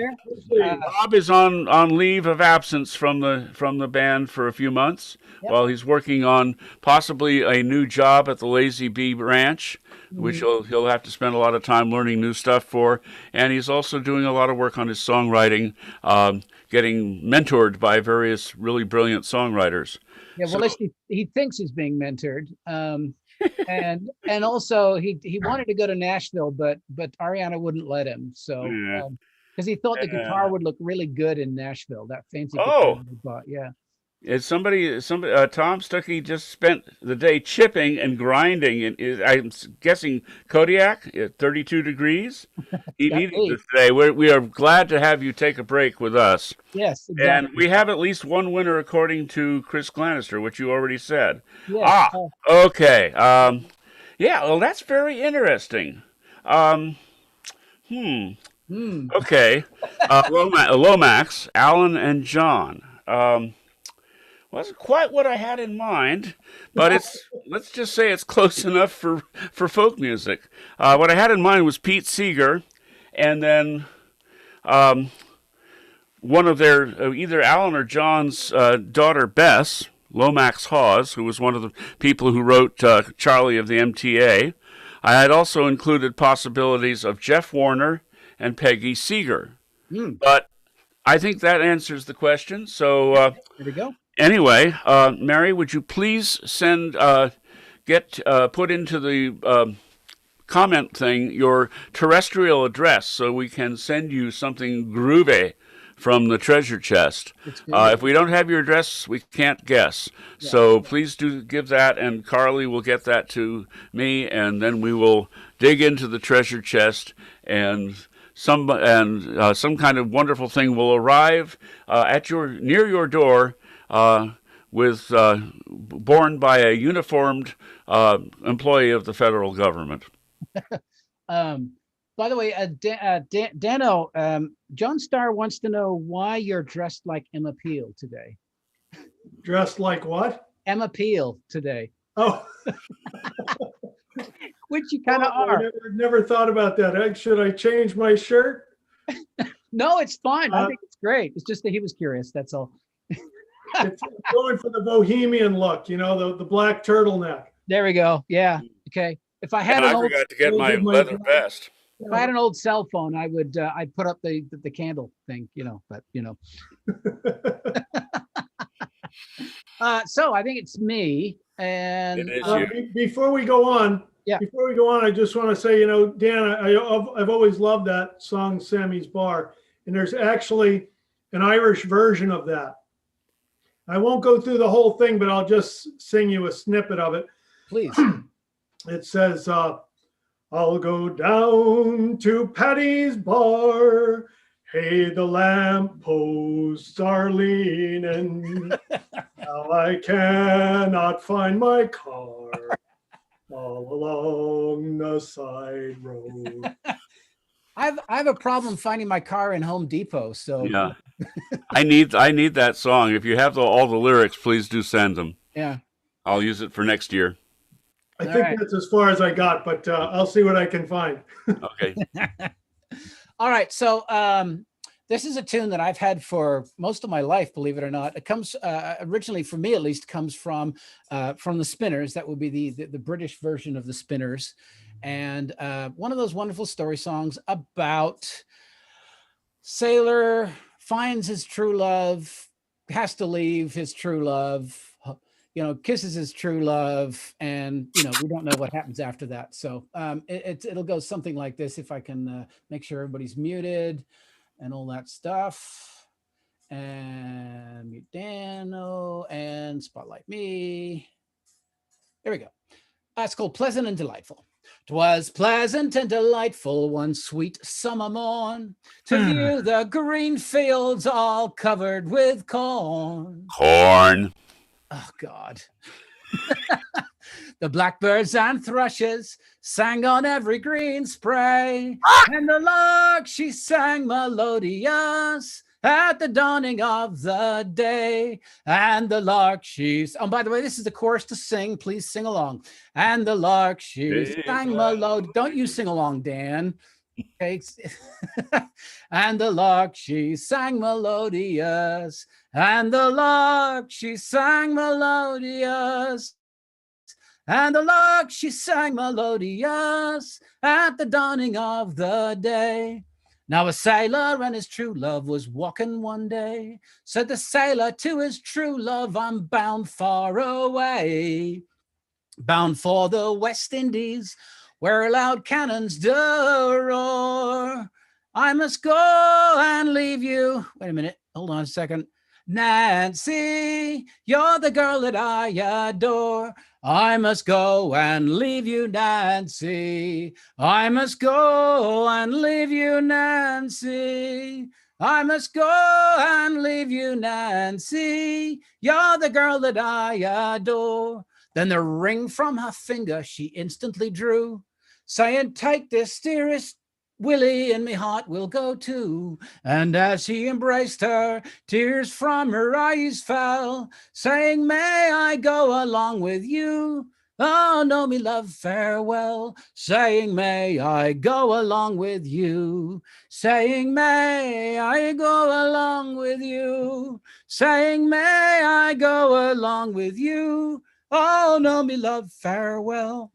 S3: is on leave of absence from the band for a few months while he's working on possibly a new job at the Lazy Bee Ranch. which he'll have to spend a lot of time learning new stuff for. And he's also doing a lot of work on his songwriting, getting mentored by various really brilliant songwriters.
S4: Yeah, well, he thinks he's being mentored, and also he wanted to go to Nashville, but Ariana wouldn't let him. So
S3: Yeah.
S4: because he thought the guitar would look really good in Nashville, that fancy
S3: Oh.
S4: guitar he bought. Yeah.
S3: It's somebody, Tom Stuckey just spent the day chipping and grinding, and I'm guessing Kodiak at 32 degrees. He needed this today. We are glad to have you take a break with us.
S4: Yes, exactly.
S3: And we have at least one winner according to Chris Glanister, which you already said.
S4: Yes.
S3: Okay. Yeah, well, that's very interesting. Okay. Lomax, Alan, and John. Wasn't quite what I had in mind, but let's just say it's close enough for folk music. What I had in mind was Pete Seeger, and then one of their, either Alan or John's daughter, Bess, Lomax Hawes, who was one of the people who wrote Charlie of the MTA. I had also included possibilities of Jeff Warner and Peggy Seeger. But I think that answers the question. So
S4: there we go.
S3: Anyway, Mary, would you please send, put into the comment thing your terrestrial address so we can send you something groovy from the treasure chest. If we don't have your address, we can't guess. Yeah. So please do give that, and Carly will get that to me, and then we will dig into the treasure chest, and some kind of wonderful thing will arrive near your door. Born by a uniformed employee of the federal government.
S4: By the way, Dano, John Starr wants to know why you're dressed like Emma Peel today.
S5: Dressed like what?
S4: Emma Peel today.
S5: Oh.
S4: Which you kind of are.
S5: I never thought about that. Should I change my shirt?
S4: No, it's fine. I think it's great. It's just that he was curious. That's all.
S5: It's going for the bohemian look, the black turtleneck.
S4: There we go. Yeah. Okay. If I had
S3: I forgot to get my leather vest.
S4: If I had an old cell phone, I would I'd put up the candle thing, but so I think it's me. And
S5: before we go on, I just want to say, Dan, I've always loved that song, Sammy's Bar, and there's actually an Irish version of that. I won't go through the whole thing, but I'll just sing you a snippet of it.
S4: Please.
S5: It says, I'll go down to Paddy's bar. Hey, the lampposts are leaning. Now I cannot find my car all along the side road.
S4: I have a problem finding my car in Home Depot. So
S3: yeah, I need that song. If you have all the lyrics, please do send them.
S4: Yeah,
S3: I'll use it for next year.
S5: I think that's as far as I got, but I'll see what I can find.
S3: Okay.
S4: All right. So this is a tune that I've had for most of my life, believe it or not. It comes originally, for me at least, comes from the Spinners. That would be the British version of the Spinners. And one of those wonderful story songs about sailor finds his true love, has to leave his true love, kisses his true love, and we don't know what happens after that. So it'll go something like this, if I can make sure everybody's muted and all that stuff. And mute Dano and spotlight me. There we go. It's called Pleasant and Delightful. 'Twas pleasant and delightful one sweet summer morn to view the green fields all covered with corn.
S3: Corn.
S4: Oh, God. The blackbirds and thrushes sang on every green spray, and the lark, she sang melodious at the dawning of the day. And the lark, by the way, this is the chorus to sing. Please sing along. And the lark, she sang melodious. Don't you sing along, Dan. Okay. And the lark, she sang melodious. And the lark, she sang melodious and the lark she sang melodious at the dawning of the day. Now a sailor and his true love was walking one day. Said the sailor to his true love, I'm bound far away, bound for the West Indies, where loud cannons do roar. I must go and leave you. Wait a minute, hold on a second. Nancy, you're the girl that I adore. I must go and leave you, Nancy. I must go and leave you, Nancy. I must go and leave you, Nancy. You're the girl that I adore. Then the ring from her finger she instantly drew, saying, take this, dearest Willie, and my heart will go too. And as he embraced her, tears from her eyes fell, saying, may I go along with you? Oh, no, me love, farewell. Saying, may I go along with you? Saying, may I go along with you? Saying, may I go along with you? Oh, no, me love, farewell.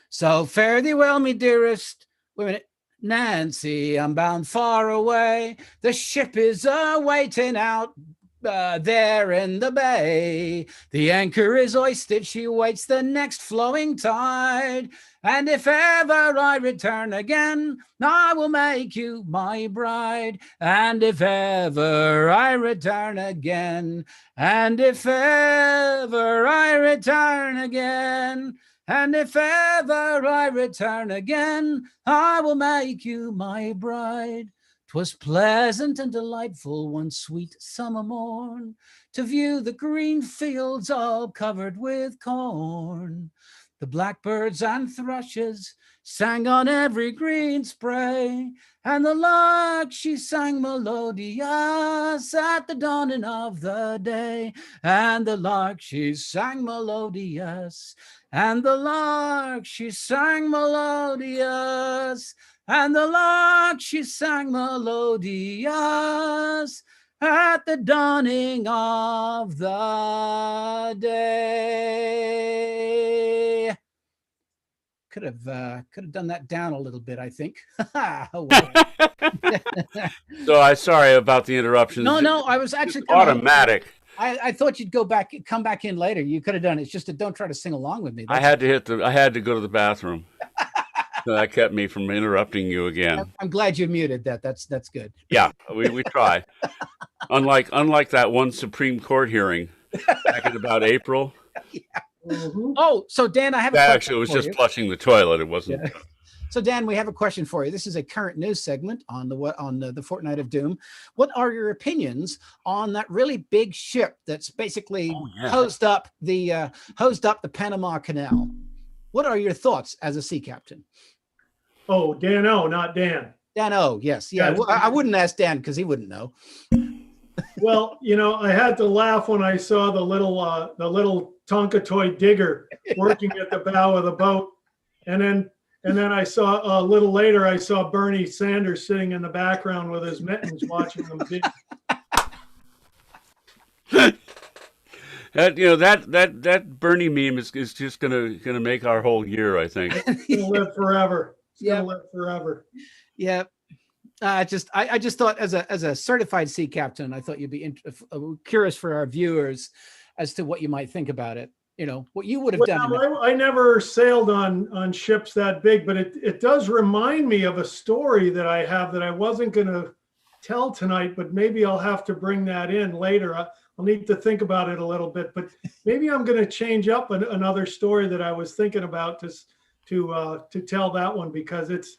S4: So fare thee well, me dearest. Wait a minute. Nancy, I'm bound far away. The ship is waiting out there in the bay. The anchor is hoisted. She waits the next flowing tide. And if ever I return again, I will make you my bride. And if ever I return again, and if ever I return again, and if ever I return again, I will make you my bride. 'Twas pleasant and delightful one sweet summer morn to view the green fields all covered with corn. The blackbirds and thrushes sang on every green spray, and the lark she sang melodious at the dawning of the day. And the lark she sang melodious, and the lark she sang melodious, and the lark she sang melodious at the dawning of the day. Could have done that down a little bit, I think. Oh, well.
S3: So I'm sorry about the interruption.
S4: No, I was actually
S3: automatic.
S4: I thought you'd come back in later. You could have done it. It's just that don't try to sing along with me.
S3: I had to go to the bathroom. So that kept me from interrupting you again.
S4: I'm glad you muted that. That's good.
S3: Yeah, we try. Unlike that one Supreme Court hearing back in about April.
S4: Yeah. Mm-hmm. Oh, so Dan, I have a
S3: question.
S4: Actually,
S3: it was just flushing the toilet. It wasn't.
S4: Yeah. So Dan, we have a question for you. This is a current news segment on the Fortnight of Doom. What are your opinions on that really big ship that's basically hosed up the Panama Canal? What are your thoughts as a sea captain?
S5: Oh, Dan O, not Dan.
S4: Dan O, yes. Yeah. Well, I wouldn't ask Dan because he wouldn't know.
S5: Well, I had to laugh when I saw the little Tonka toy digger working at the bow of the boat. And then I saw a little later, I saw Bernie Sanders sitting in the background with his mittens watching them dig.
S3: That Bernie meme is just gonna make our whole year, I think.
S5: It's gonna live forever. It's gonna live forever.
S4: Yeah. I just thought as a certified sea captain, I thought you'd be curious for our viewers as to what you might think about it. What you would have done.
S5: I never sailed on ships that big, but it does remind me of a story that I have that I wasn't going to tell tonight, but maybe I'll have to bring that in later. I'll need to think about it a little bit, but maybe I'm going to change up another story that I was thinking about to tell that one because it's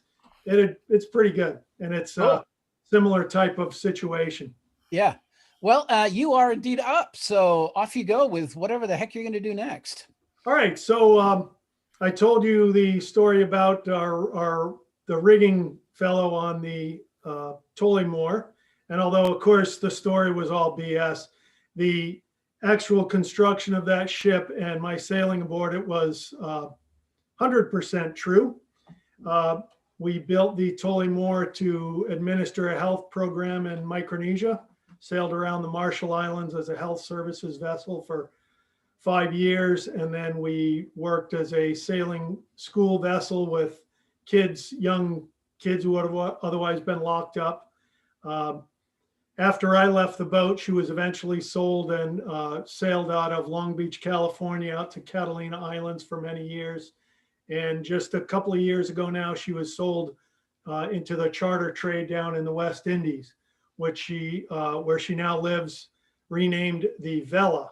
S5: pretty good and it's a similar type of situation.
S4: Yeah. Well, you are indeed up. So off you go with whatever the heck you're going to do next.
S5: All right. So I told you the story about the rigging fellow on the Tollymore. And although, of course, the story was all BS, the actual construction of that ship and my sailing aboard it was 100% true. We built the Tollymore to administer a health program in Micronesia. Sailed around the Marshall Islands as a health services vessel for 5 years, and then we worked as a sailing school vessel with kids, young kids who would have otherwise been locked up. After I left the boat, she was eventually sold and sailed out of Long Beach, California, out to Catalina Islands for many years. And just a couple of years ago now, she was sold into the charter trade down in the West Indies, which where she now lives, renamed the Vela.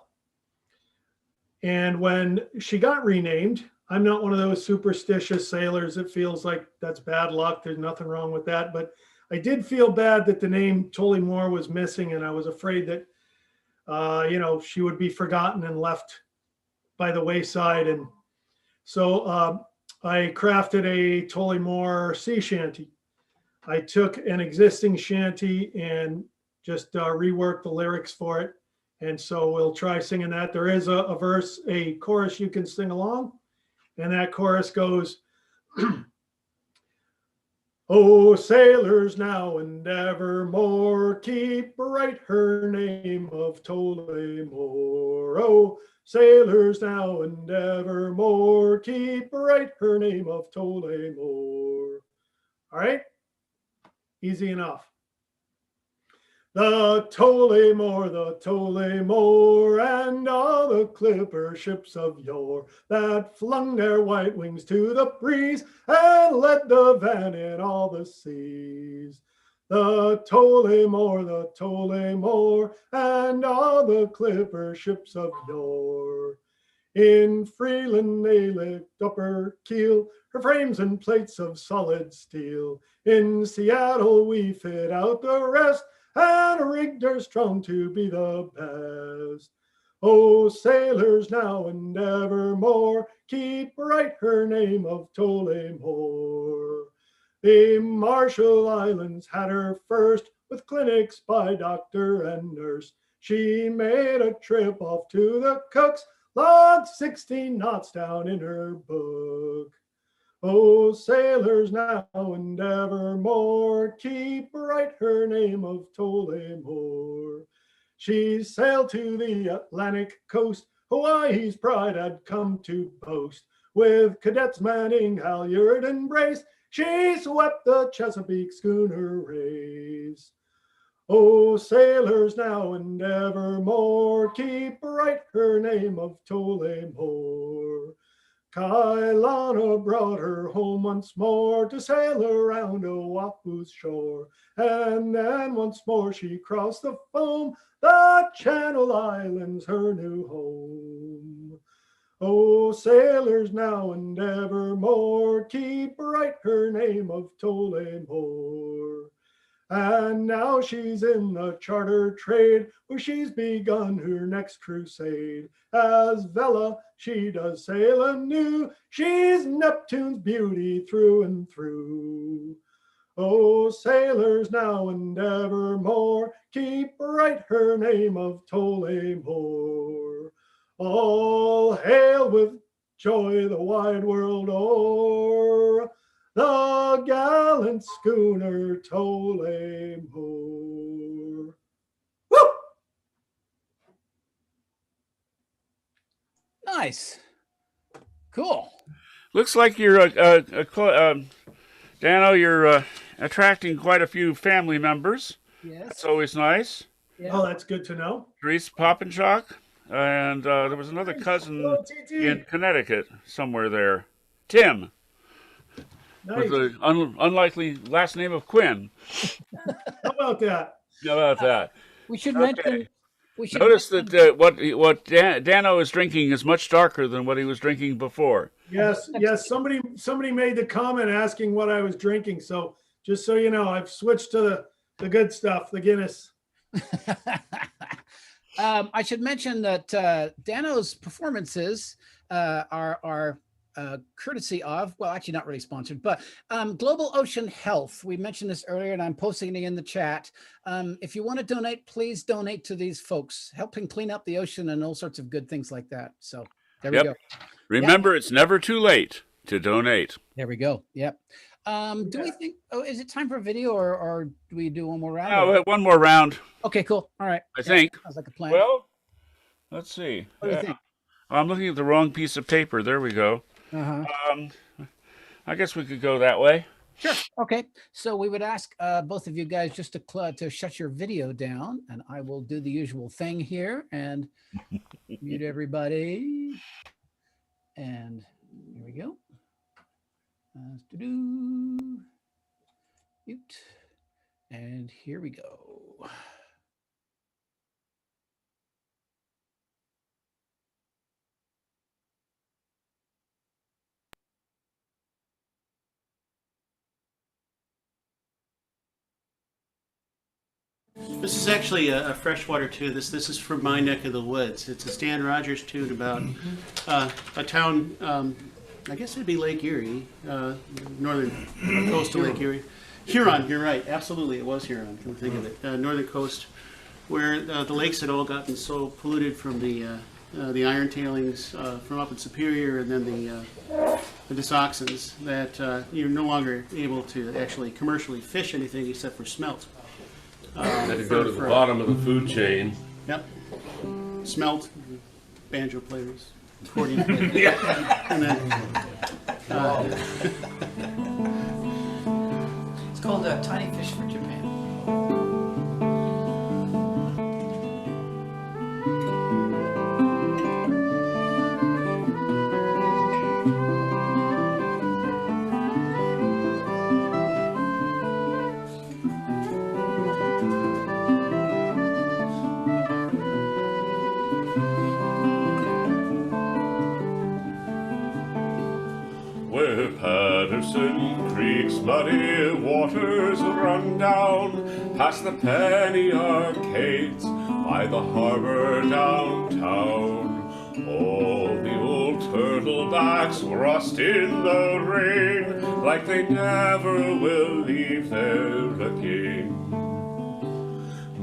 S5: And when she got renamed, I'm not one of those superstitious sailors that feels like that's bad luck. There's nothing wrong with that. But I did feel bad that the name Tullamore was missing, and I was afraid that, she would be forgotten and left by the wayside. And so I crafted a Tullamore sea shanty. I took an existing shanty and just reworked the lyrics for it. And so we'll try singing that. There is a chorus you can sing along. And that chorus goes, oh, sailors now and evermore, keep bright her name of Tullamore. Oh, sailors now and evermore, keep bright her name of Tullamore. All right, easy enough. The Tullamore, and all the clipper ships of yore that flung their white wings to the breeze and led the van in all the seas. The Tullamore, and all the clipper ships of yore. In Freeland they licked up her keel, her frames and plates of solid steel. In Seattle we fit out the rest, and rigged her strong to be the best. Oh, sailors now and evermore, keep bright her name of Tullamore. The Marshall Islands had her first, with clinics by doctor and nurse. She made a trip off to the Cooks, logged 16 knots down in her book. Oh, sailors now and evermore, keep bright her name of Tullamore. She sailed to the Atlantic coast, Hawaii's pride had come to boast. With cadets manning halyard and brace, she swept the Chesapeake schooner race. Oh, sailors now and evermore, keep bright her name of Tullamore. Kailana brought her home once more to sail around Oahu's shore. And then once more she crossed the foam, the Channel Islands, her new home. Oh, sailors now and evermore, keep bright her name of Tullamore. And now she's in the charter trade, where she's begun her next crusade. As Vela, she does sail anew, she's Neptune's beauty through and through. Oh, sailors now and evermore, keep bright her name of Tullamore. All hail with joy the wide world o'er, the gallant schooner Tullamore. Woo!
S4: Nice. Cool.
S3: Looks like you're, Dano, you're attracting quite a few family members.
S4: Yes.
S3: That's always nice.
S4: Yeah.
S5: Oh, that's good to know.
S3: Therese Poppenshock. And there was another cousin
S5: Hello, TT.
S3: in Connecticut, somewhere there. Tim,
S5: Nice.
S3: with the unlikely last name of Quinn.
S5: How about that?
S3: How about that?
S4: We should
S3: Okay.
S4: mention. We should
S3: Notice
S4: mention-
S3: that what Dano is drinking is much darker than what he was drinking before.
S5: Yes, yes. Somebody made the comment asking what I was drinking. So just so you know, I've switched to the good stuff, the Guinness.
S4: I should mention that Dano's performances are courtesy of, well, actually not really sponsored, but Global Ocean Health. We mentioned this earlier, and I'm posting it in the chat. If you want to donate, please donate to these folks, helping clean up the ocean and all sorts of good things like that. So there we
S3: Yep.
S4: go.
S3: Remember, it's never too late to donate.
S4: There we go. Yep. Do we think? Oh, is it time for a video, or do we do one more round?
S3: Oh, we have one more round,
S4: Okay, cool. All right.
S3: I think.
S4: Sounds like a plan.
S3: Well, let's see.
S4: What do you think?
S3: I'm looking at the wrong piece of paper. There we go.
S4: Uh-huh.
S3: I guess we could go that way.
S4: Sure. Okay. So we would ask both of you guys just to shut your video down, and I will do the usual thing here and mute everybody. And here we go. Mute. And here we go.
S6: This is actually a freshwater tune. This is from my neck of the woods. It's a Stan Rogers tune about a town. I guess it'd be Lake Erie, northern coast of Lake Erie. Huron, you're right. Absolutely, it was Huron. Come to think of it, northern coast, where the lakes had all gotten so polluted from the iron tailings from up in Superior, and then the disoxins, that you're no longer able to actually commercially fish anything except for smelt.
S1: Had to go to the bottom of the food chain.
S6: Yep. Smelt, banjo players, accordion players. Yeah. And then,
S2: It's called Tiny Fish for Japan.
S1: Where Patterson Creek's muddy waters run down past the penny arcades by the harbor downtown. All the old turtlebacks rust in the rain like they never will leave there again.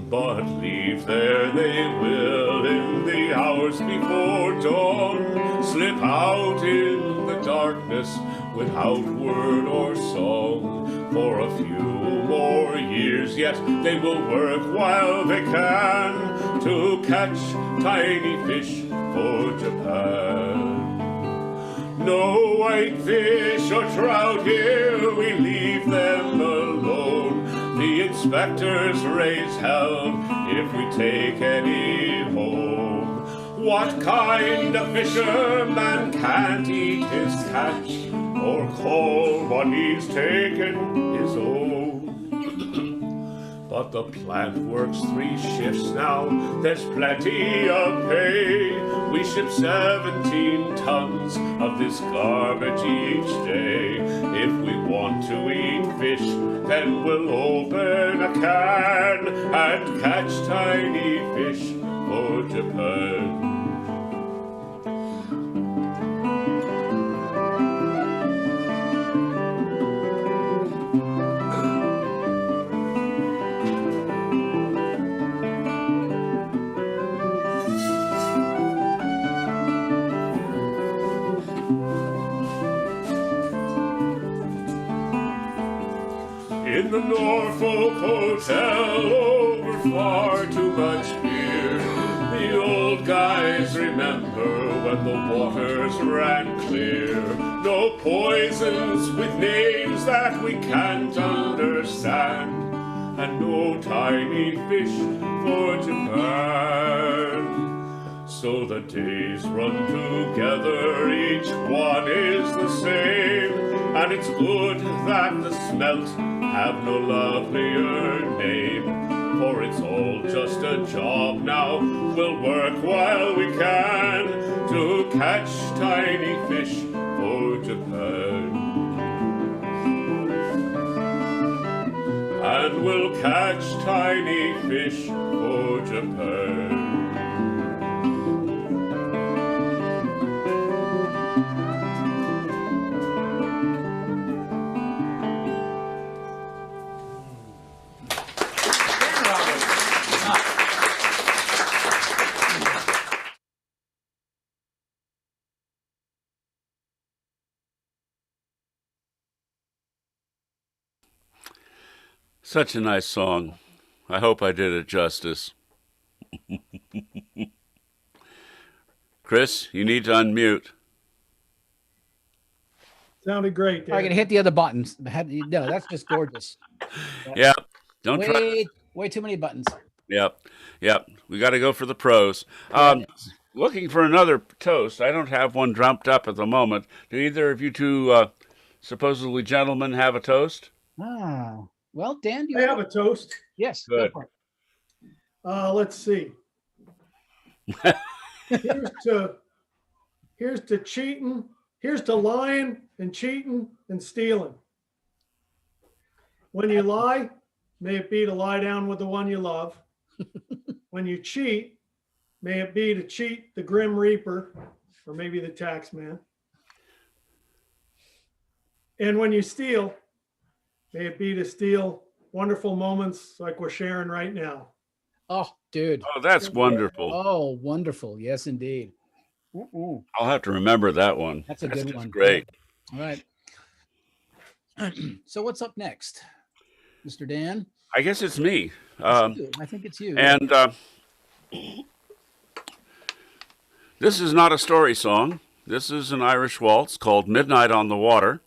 S1: But leave there they will in the hours before dawn, slip out in the darkness without word or song. For a few more years yet they will work while they can to catch tiny fish for Japan. No whitefish or trout here, we leave them alone. The inspectors raise hell if we take any home. What kind of fisherman can't eat his catch, or call what he's taken his own? But the plant works 3 shifts now, there's plenty of pay. We ship 17 tons of this garbage each day. If we want to eat fish, then we'll open a can and catch tiny fish for Japan. In the Norfolk Hotel, over far too much beer, the old guys remember when the waters ran clear. No poisons with names that we can't understand, and no tiny fish for Japan. So the days run together, each one is the same, and it's good that the smelt have no lovelier name, for it's all just a job now. We'll work while we can to catch tiny fish for Japan. And we'll catch tiny fish for Japan.
S3: Such a nice song. I hope I did it justice. Chris, you need to unmute.
S5: Sounded great, Dan.
S4: I can hit the other buttons. No, that's just gorgeous.
S3: Yep. Don't try.
S4: Way too many buttons.
S3: Yep. Yep. We got to go for the pros. Looking for another toast. I don't have one dreamt up at the moment. Do either of you two supposedly gentlemen have a toast?
S4: Ah, well, Dan,
S5: I have a toast.
S4: yes. Go
S3: Good.
S4: for it.
S5: Let's see. Here's to cheating. Here's to lying and cheating and stealing. When you lie, may it be to lie down with the one you love. When you cheat, may it be to cheat the grim reaper or maybe the tax man. And when you steal, may it be to steal wonderful moments like we're sharing right now.
S4: Oh, dude.
S3: Oh, that's wonderful.
S4: Oh, wonderful. Yes, indeed.
S3: I'll have to remember that one.
S4: That's a good
S3: just
S4: one.
S3: Great.
S4: All right. So what's up next, Mr. Dan?
S3: I guess it's me.
S4: It's you. I think it's you.
S3: And this is not a story song. This is an Irish waltz called Midnight on the Water.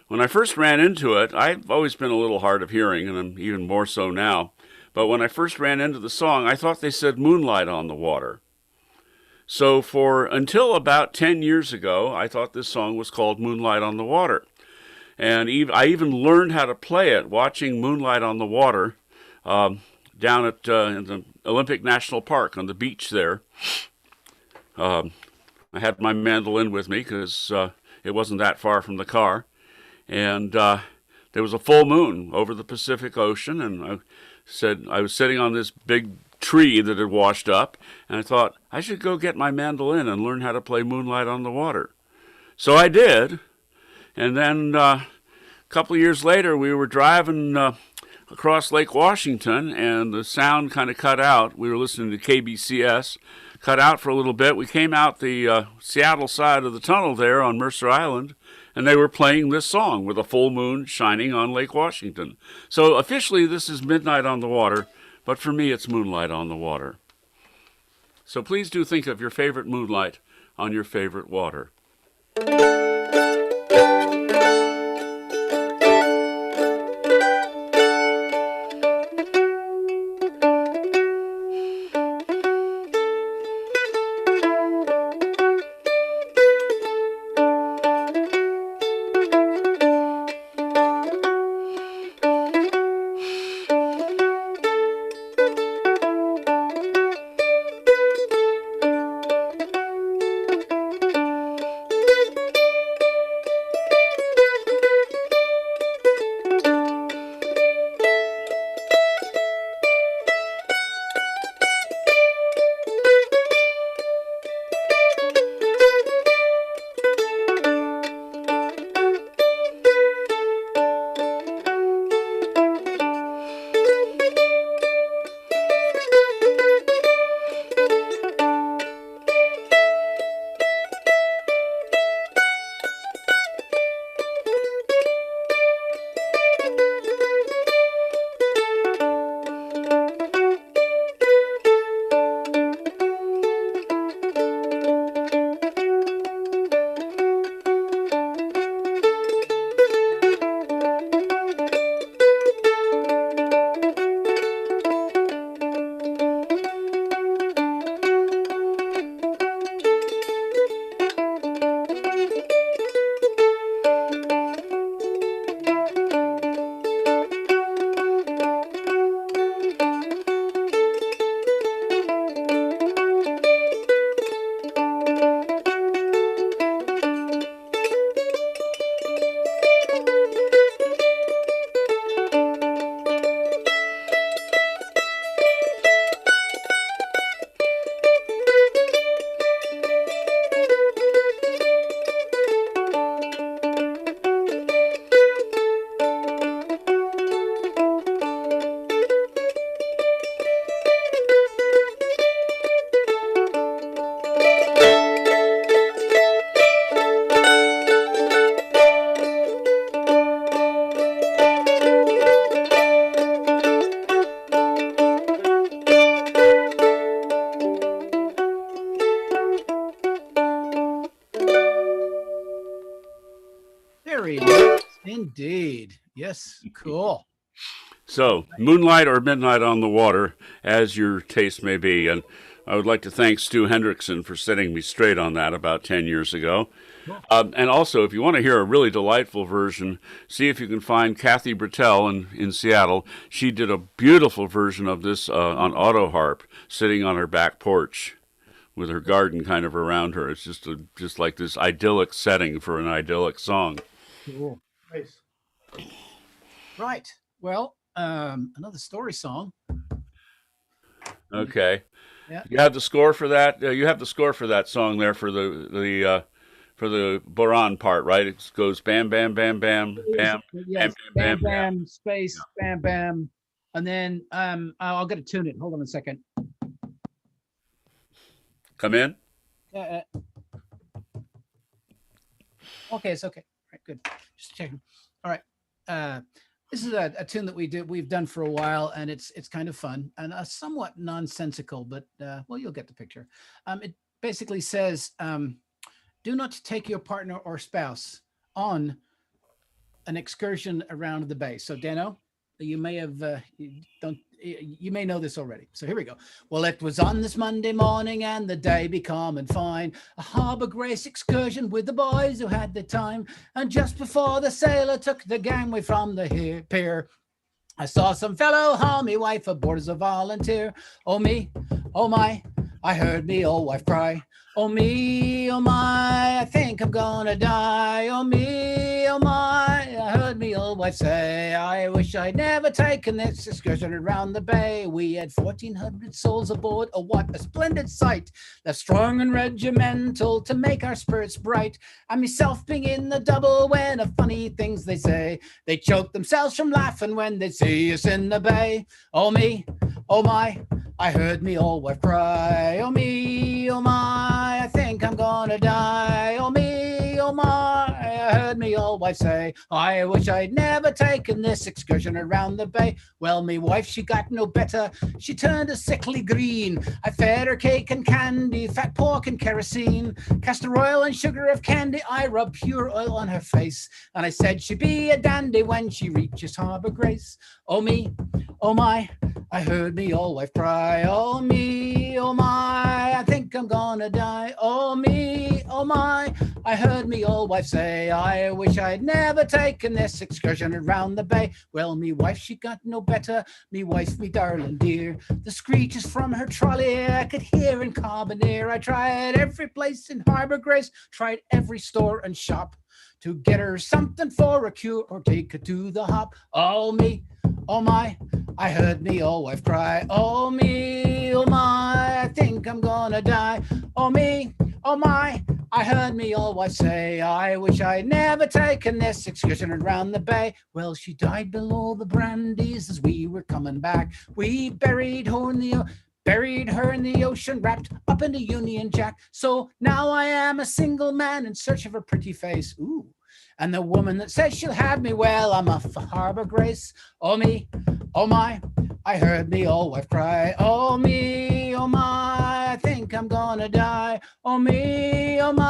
S3: When I first ran into it, I've always been a little hard of hearing, and I'm even more so now. But when I first ran into the song, I thought they said moonlight on the water. So until about 10 years ago, I thought this song was called Moonlight on the Water. And I even learned how to play it watching Moonlight on the Water down at in the Olympic National Park on the beach there. I had my mandolin with me because it wasn't that far from the car. And there was a full moon over the Pacific Ocean, and I was sitting on this big tree that had washed up, and I thought, I should go get my mandolin and learn how to play Moonlight on the Water. So I did, and then a couple of years later, we were driving across Lake Washington, and the sound kind of cut out. We were listening to KBCS, cut out for a little bit. We came out the Seattle side of the tunnel there on Mercer Island, and they were playing this song with a full moon shining on Lake Washington. So officially, this is Midnight on the Water, but for me, it's Moonlight on the Water. So please do think of your favorite moonlight on your favorite water.
S4: Very nice indeed. Yes, cool.
S3: So, Moonlight or Midnight on the Water, as your taste may be. And I would like to thank Stu Hendrickson for setting me straight on that about 10 years ago.
S4: Cool.
S3: And also, if you want to hear a really delightful version, see if you can find Kathy Bertel in Seattle. She did a beautiful version of this on auto harp, sitting on her back porch with her garden kind of around her. It's just like this idyllic setting for an idyllic song.
S4: Cool.
S5: Nice.
S4: Right. Well, another story song.
S3: Okay.
S4: Yeah.
S3: You have the score for that. You have the score for that song there for the Boran part, right? It goes bam, bam, bam, bam, bam,
S4: Yes.
S3: bam,
S4: Bam, bam, space, bam, bam. And then I'll get to tune it. Hold on a second.
S3: Come in.
S4: Uh, okay, it's okay. All right, good. Just checking. All right. This is a tune that we've done for a while, and it's kind of fun and somewhat nonsensical, but well, you'll get the picture. It basically says, do not take your partner or spouse on an excursion around the bay. So Dano, you may have you may know this already. So here we go. Well, it was on this Monday morning and the day becoming fine. A Harbour Grace excursion with the boys who had the time. And just before the sailor took the gangway from the pier, I saw some fellow army wife aboard as a volunteer. Oh me, oh my, I heard me old wife cry. Oh me, oh my, I think I'm gonna die. Oh me, oh my, I heard me old wife say, I wish I'd never taken this excursion around the bay. We had 1,400 souls aboard, oh what a splendid sight. Left strong and regimental to make our spirits bright. And myself being in the double when of funny things they say. They choke themselves from laughing when they see us in the bay. Oh me, oh my, I heard me old wife cry. Oh me, oh my, I think I'm gonna die. Oh me, oh my, I heard me old wife say, I wish I'd never taken this excursion around the bay. Well, me wife, she got no better. She turned a sickly green. I fed her cake and candy, fat pork and kerosene, castor oil and sugar of candy. I rubbed pure oil on her face, and I said she'd be a dandy when she reaches Harbour Grace. Oh me, oh my, I heard me old wife cry. Oh me, oh my, I think I'm gonna die. Oh me, oh my, I heard me old wife say, I wish I'd never taken this excursion around the bay. Well, me wife, she got no better. Me wife, me darling dear. The screeches from her trolley I could hear in Carbonear. I tried every place in Harbour Grace, tried every store and shop to get her something for a cure or take her to the hop. Oh me, oh my, I heard me old wife cry. Oh me, oh my, I think I'm gonna die. Oh me, oh my, I heard me old wife say, I wish I'd never taken this excursion around the bay. Well, she died below the brandies as we were coming back. We buried her in the ocean, wrapped up in the Union Jack. So now I am a single man in search of a pretty face. Ooh. And the woman that says she'll have me, well, I'm off for Harbour Grace. Oh me, oh my, I heard me old wife cry. Oh me, oh my, I think I'm gonna die. Oh me, oh my,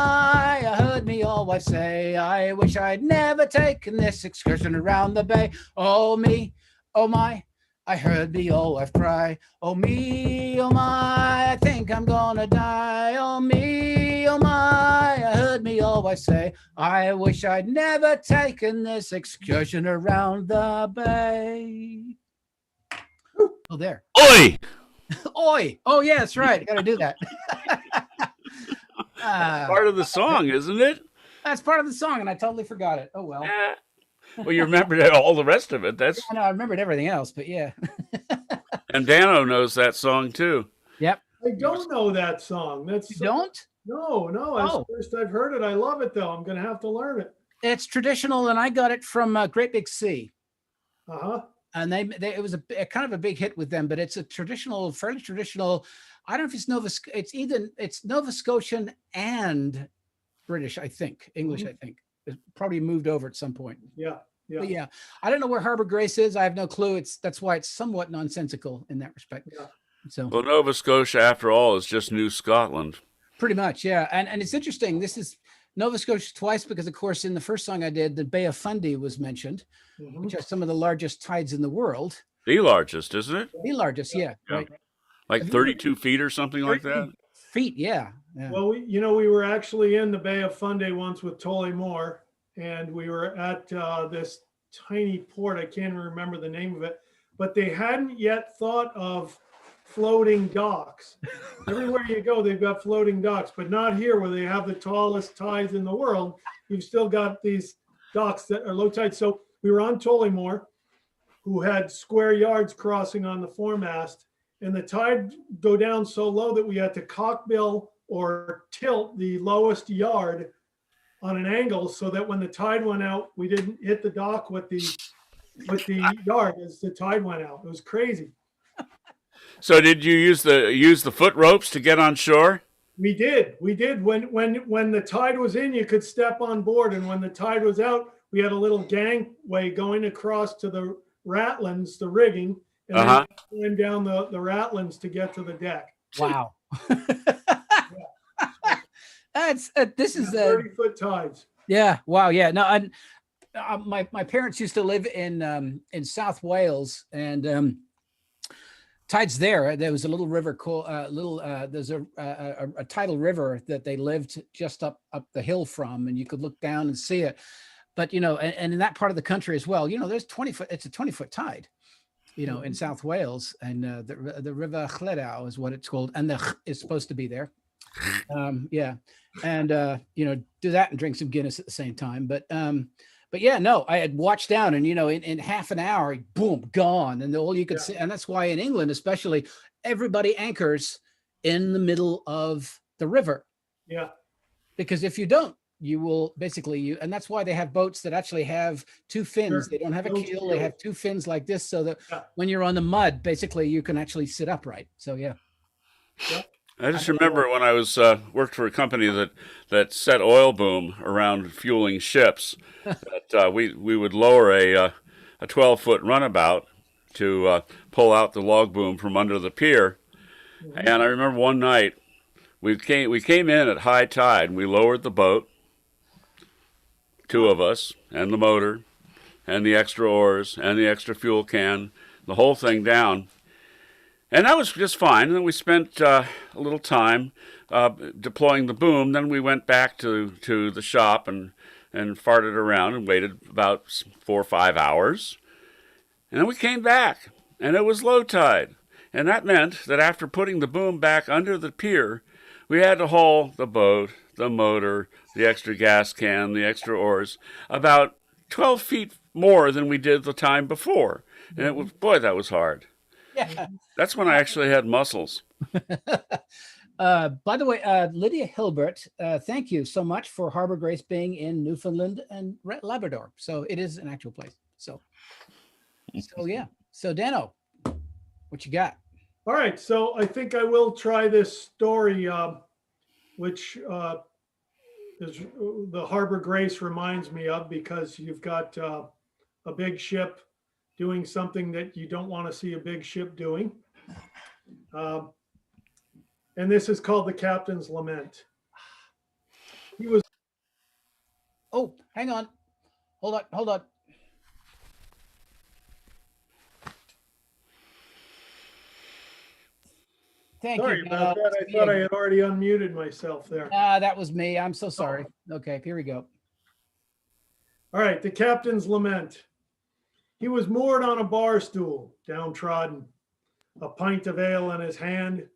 S4: I heard me old wife say, I wish I'd never taken this excursion around the bay. Oh me, oh my, I heard the old wife cry. Oh me, oh my, I think I'm gonna die. Oh me, oh my, I heard me old wife say, I wish I'd never taken this excursion around the bay. Oh, there.
S3: Oi!
S4: Oi! Oh, yeah, that's right. Got to do that.
S3: Part of the song, isn't it?
S4: That's part of the song, and I totally forgot it. Oh, well.
S3: Yeah. Well, you remembered all the rest of it. That's
S4: I know I remembered everything else, but yeah.
S3: and Dano knows that song too.
S4: Yep.
S5: I don't know that song. That's
S4: You don't?
S5: No, that's
S4: Oh.
S5: the first I've heard it. I love it though. I'm gonna have to learn it.
S4: It's traditional, and I got it from Great Big Sea.
S5: Uh-huh.
S4: And they it was a kind of a big hit with them, but it's a traditional, fairly traditional. I don't know if it's Nova Scotian and British, I think. English, I think. It probably moved over at some point.
S5: Yeah. Yeah.
S4: But yeah, I don't know where Harbour Grace is. I have no clue. That's why it's somewhat nonsensical in that respect.
S5: Yeah.
S4: So
S3: Well, Nova Scotia, after all, is just New Scotland.
S4: pretty much, yeah. And it's interesting. This is Nova Scotia twice because, of course, in the first song I did, the Bay of Fundy was mentioned, which are some of the largest tides in the world.
S3: The largest, isn't it?
S4: The largest, yeah. Right.
S3: Like 32 feet or something like that?
S4: Feet, yeah.
S5: Well, we were actually in the Bay of Fundy once with Tullamore, and we were at this tiny port. I can't even remember the name of it, but they hadn't yet thought of floating docks. Everywhere you go, they've got floating docks, but not here where they have the tallest tides in the world. You've still got these docks that are low tide. So we were on Tullamore, who had square yards crossing on the foremast, and the tide go down so low that we had to cockbill or tilt the lowest yard on an angle so that when the tide went out, we didn't hit the dock with the yard as the tide went out. It was crazy.
S3: So did you use the foot ropes to get on shore?
S5: We did. When the tide was in, you could step on board, and when the tide was out, we had a little gangway going across to the ratlins, the rigging, and then climb down the ratlins to get to the deck.
S4: Wow. This is
S5: 30-foot tides.
S4: Yeah. Wow. Yeah. No. My parents used to live in South Wales, and tides there. There was a little river called there's a tidal river that they lived just up the hill from, and you could look down and see it. But and in that part of the country as well, there's 20 foot. It's a 20-foot tide, in South Wales, and the River Llydaw is what it's called, and the is supposed to be there. Yeah, and do that and drink some Guinness at the same time. But yeah, no, I had watched down, and in half an hour, boom, gone, and all you could see, and that's why in England, especially, everybody anchors in the middle of the river. Yeah, because if you don't, you will basically and that's why they have boats that actually have two fins. Sure. They don't have a keel; they have two fins like this, so that when you're on the mud, basically, you can actually sit upright. So yeah.
S3: I just remember when I was worked for a company that set oil boom around fueling ships, that we would lower a 12-foot runabout to pull out the log boom from under the pier. Mm-hmm. And I remember one night we came in at high tide, and we lowered the boat, two of us, and the motor, and the extra oars, and the extra fuel can, the whole thing down. And that was just fine. And then we spent a little time deploying the boom. Then we went back to the shop and farted around and waited about 4 or 5 hours. And then we came back, and it was low tide. And that meant that after putting the boom back under the pier, we had to haul the boat, the motor, the extra gas can, the extra oars, about 12 feet more than we did the time before. And it was, boy, that was hard. Yeah. That's when I actually had muscles.
S4: By the way, Lydia Hilbert, thank you so much for Harbor Grace being in Newfoundland and Labrador. So it is an actual place. So yeah. So Dano, what you got?
S5: All right. So I think I will try this story, which is the Harbor Grace reminds me of, because you've got a big ship doing something that you don't want to see a big ship doing. And this is called the Captain's Lament. He was.
S4: Oh, hang on. Hold on. Thank
S5: Sorry
S4: you.
S5: about that. I thought I had already unmuted myself there.
S4: That was me. I'm so sorry. Okay, here we go.
S5: All right, the Captain's Lament. He was moored on a bar stool, downtrodden, a pint of ale in his hand.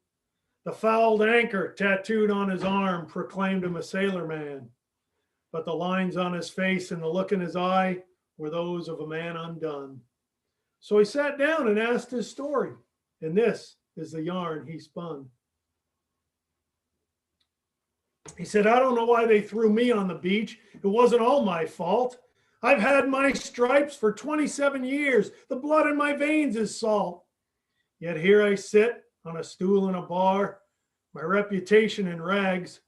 S5: The fouled anchor tattooed on his arm proclaimed him a sailor man. But the lines on his face and the look in his eye were those of a man undone. So he sat down and asked his story, and this is the yarn he spun. He said, I don't know why they threw me on the beach. It wasn't all my fault. I've had my stripes for 27 years. The blood in my veins is salt. Yet here I sit on a stool in a bar, my reputation in rags,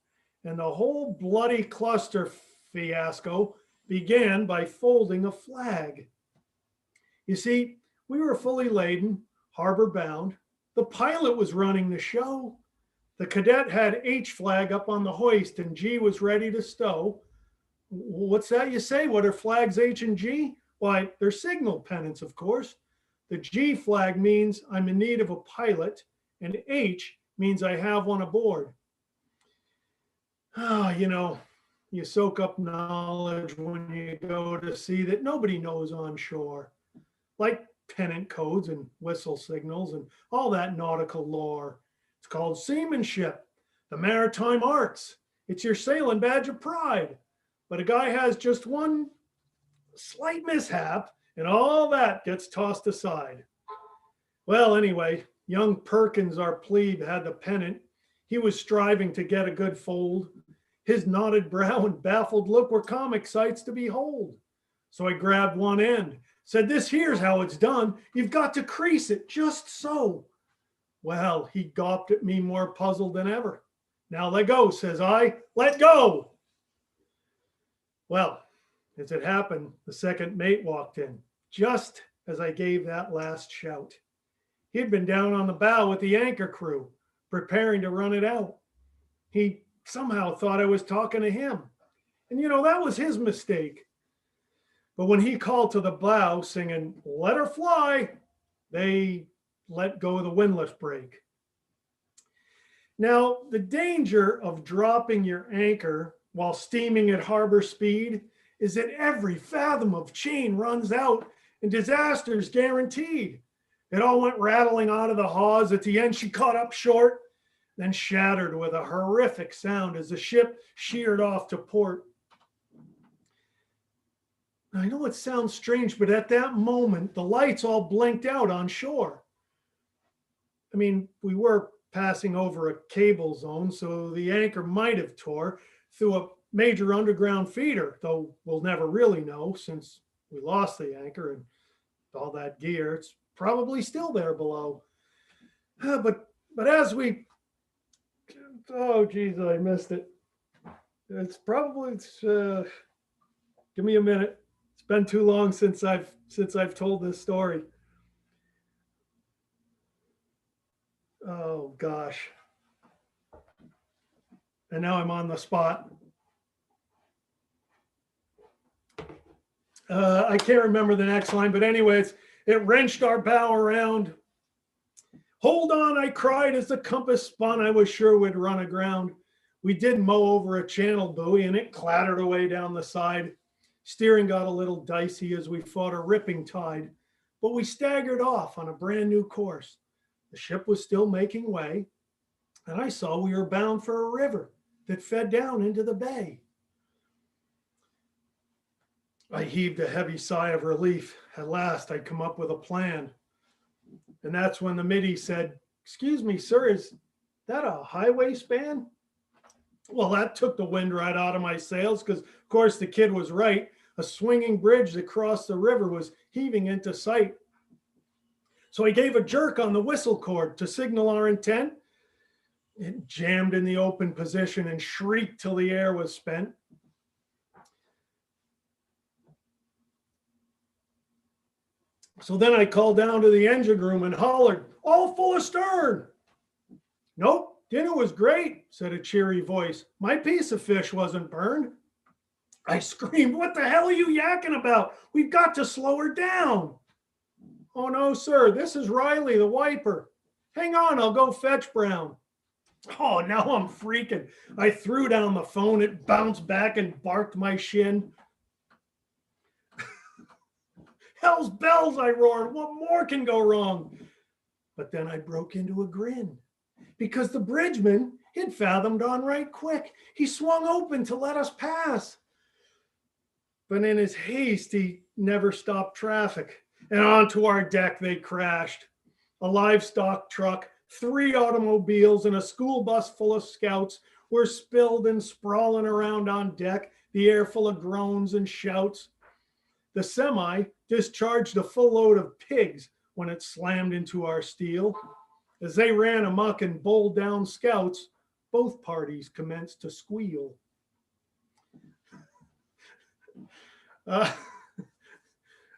S5: and the whole bloody cluster fiasco began by folding a flag. You see, we were fully laden, harbor bound. The pilot was running the show. The cadet had H flag up on the hoist, and G was ready to stow. What's that you say? What are flags H and G? Why, they're signal pennants, of course. The G flag means I'm in need of a pilot, and H means I have one aboard. Ah, you soak up knowledge when you go to sea that nobody knows on shore, like pennant codes and whistle signals and all that nautical lore. It's called seamanship, the maritime arts. It's your sailing badge of pride. But a guy has just one slight mishap, and all that gets tossed aside. Well, anyway, young Perkins, our plebe, had the pennant. He was striving to get a good fold. His knotted brow and baffled look were comic sights to behold. So I grabbed one end, said, "This here's how it's done. You've got to crease it just so." Well, he gawped at me more puzzled than ever. "Now let go," says I. "Let go." Well, as it happened, the second mate walked in, just as I gave that last shout. He'd been down on the bow with the anchor crew, preparing to run it out. He somehow thought I was talking to him. And that was his mistake. But when he called to the bow singing, "Let her fly," they let go of the windlass brake. Now, the danger of dropping your anchor while steaming at harbor speed is that every fathom of chain runs out and disaster's guaranteed. It all went rattling out of the hawse. At the end, she caught up short, then shattered with a horrific sound as the ship sheered off to port. I know it sounds strange, but at that moment, the lights all blinked out on shore. I mean, we were passing over a cable zone, so the anchor might have tore through a major underground feeder, though we'll never really know since we lost the anchor and all that gear. It's probably still there below. But as we, oh geez, I missed it. It's probably, give me a minute. It's been too long since I've told this story. Oh gosh. And now I'm on the spot. I can't remember the next line, but anyways, it wrenched our bow around. "Hold on," I cried as the compass spun. I was sure we'd run aground. We did mow over a channel buoy and it clattered away down the side. Steering got a little dicey as we fought a ripping tide, but we staggered off on a brand new course. The ship was still making way, and I saw we were bound for a river that fed down into the bay. I heaved a heavy sigh of relief. At last, I'd come up with a plan. And that's when the middy said, "Excuse me, sir, is that a highway span?" Well, that took the wind right out of my sails because, of course, the kid was right. A swinging bridge that crossed the river was heaving into sight. So I gave a jerk on the whistle cord to signal our intent. It jammed in the open position and shrieked till the air was spent. So then I called down to the engine room and hollered, "All full astern." "Nope, dinner was great," said a cheery voice. "My piece of fish wasn't burned." I screamed, "What the hell are you yakking about? We've got to slow her down." "Oh no, sir, this is Riley, the wiper. Hang on, I'll go fetch Brown." Oh, now I'm freaking. I threw down the phone. It bounced back and barked my shin. "Hell's bells," I roared. "What more can go wrong?" But then I broke into a grin because the bridgeman had fathomed on right quick. He swung open to let us pass. But in his haste, he never stopped traffic, and onto our deck they crashed. A livestock truck, 3 automobiles, and a school bus full of scouts were spilled and sprawling around on deck, the air full of groans and shouts. The semi discharged a full load of pigs when it slammed into our steel. As they ran amok and bowled down scouts, both parties commenced to squeal. Back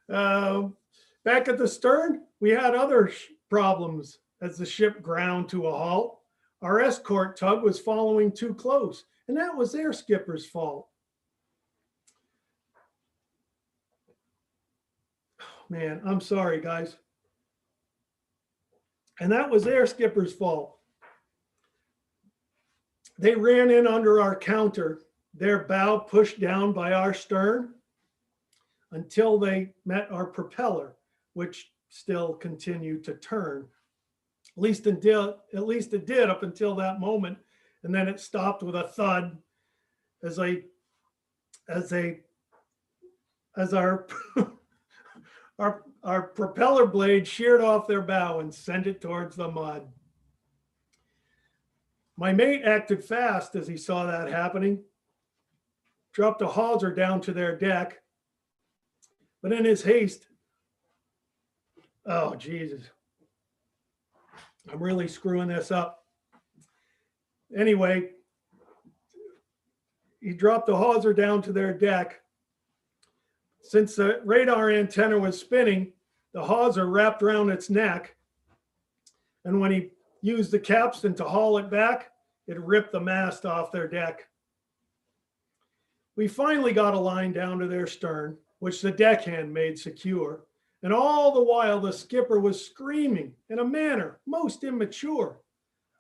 S5: at the stern, we had other problems as the ship ground to a halt. Our escort tug was following too close, and that was their skipper's fault. man, I'm sorry, guys. And that was their skipper's fault. They ran in under our counter, their bow pushed down by our stern until they met our propeller, which still continued to turn. At least it did up until that moment. And then it stopped with a thud as our our propeller blade sheared off their bow and sent it towards the mud. My mate acted fast as he saw that happening, dropped a hawser down to their deck, but in his haste, oh Jesus, I'm really screwing this up. Anyway, he dropped the hawser down to their deck. Since the radar antenna was spinning, the hawser wrapped around its neck. And when he used the capstan to haul it back, it ripped the mast off their deck. We finally got a line down to their stern, which the deckhand made secure. And all the while, the skipper was screaming in a manner most immature.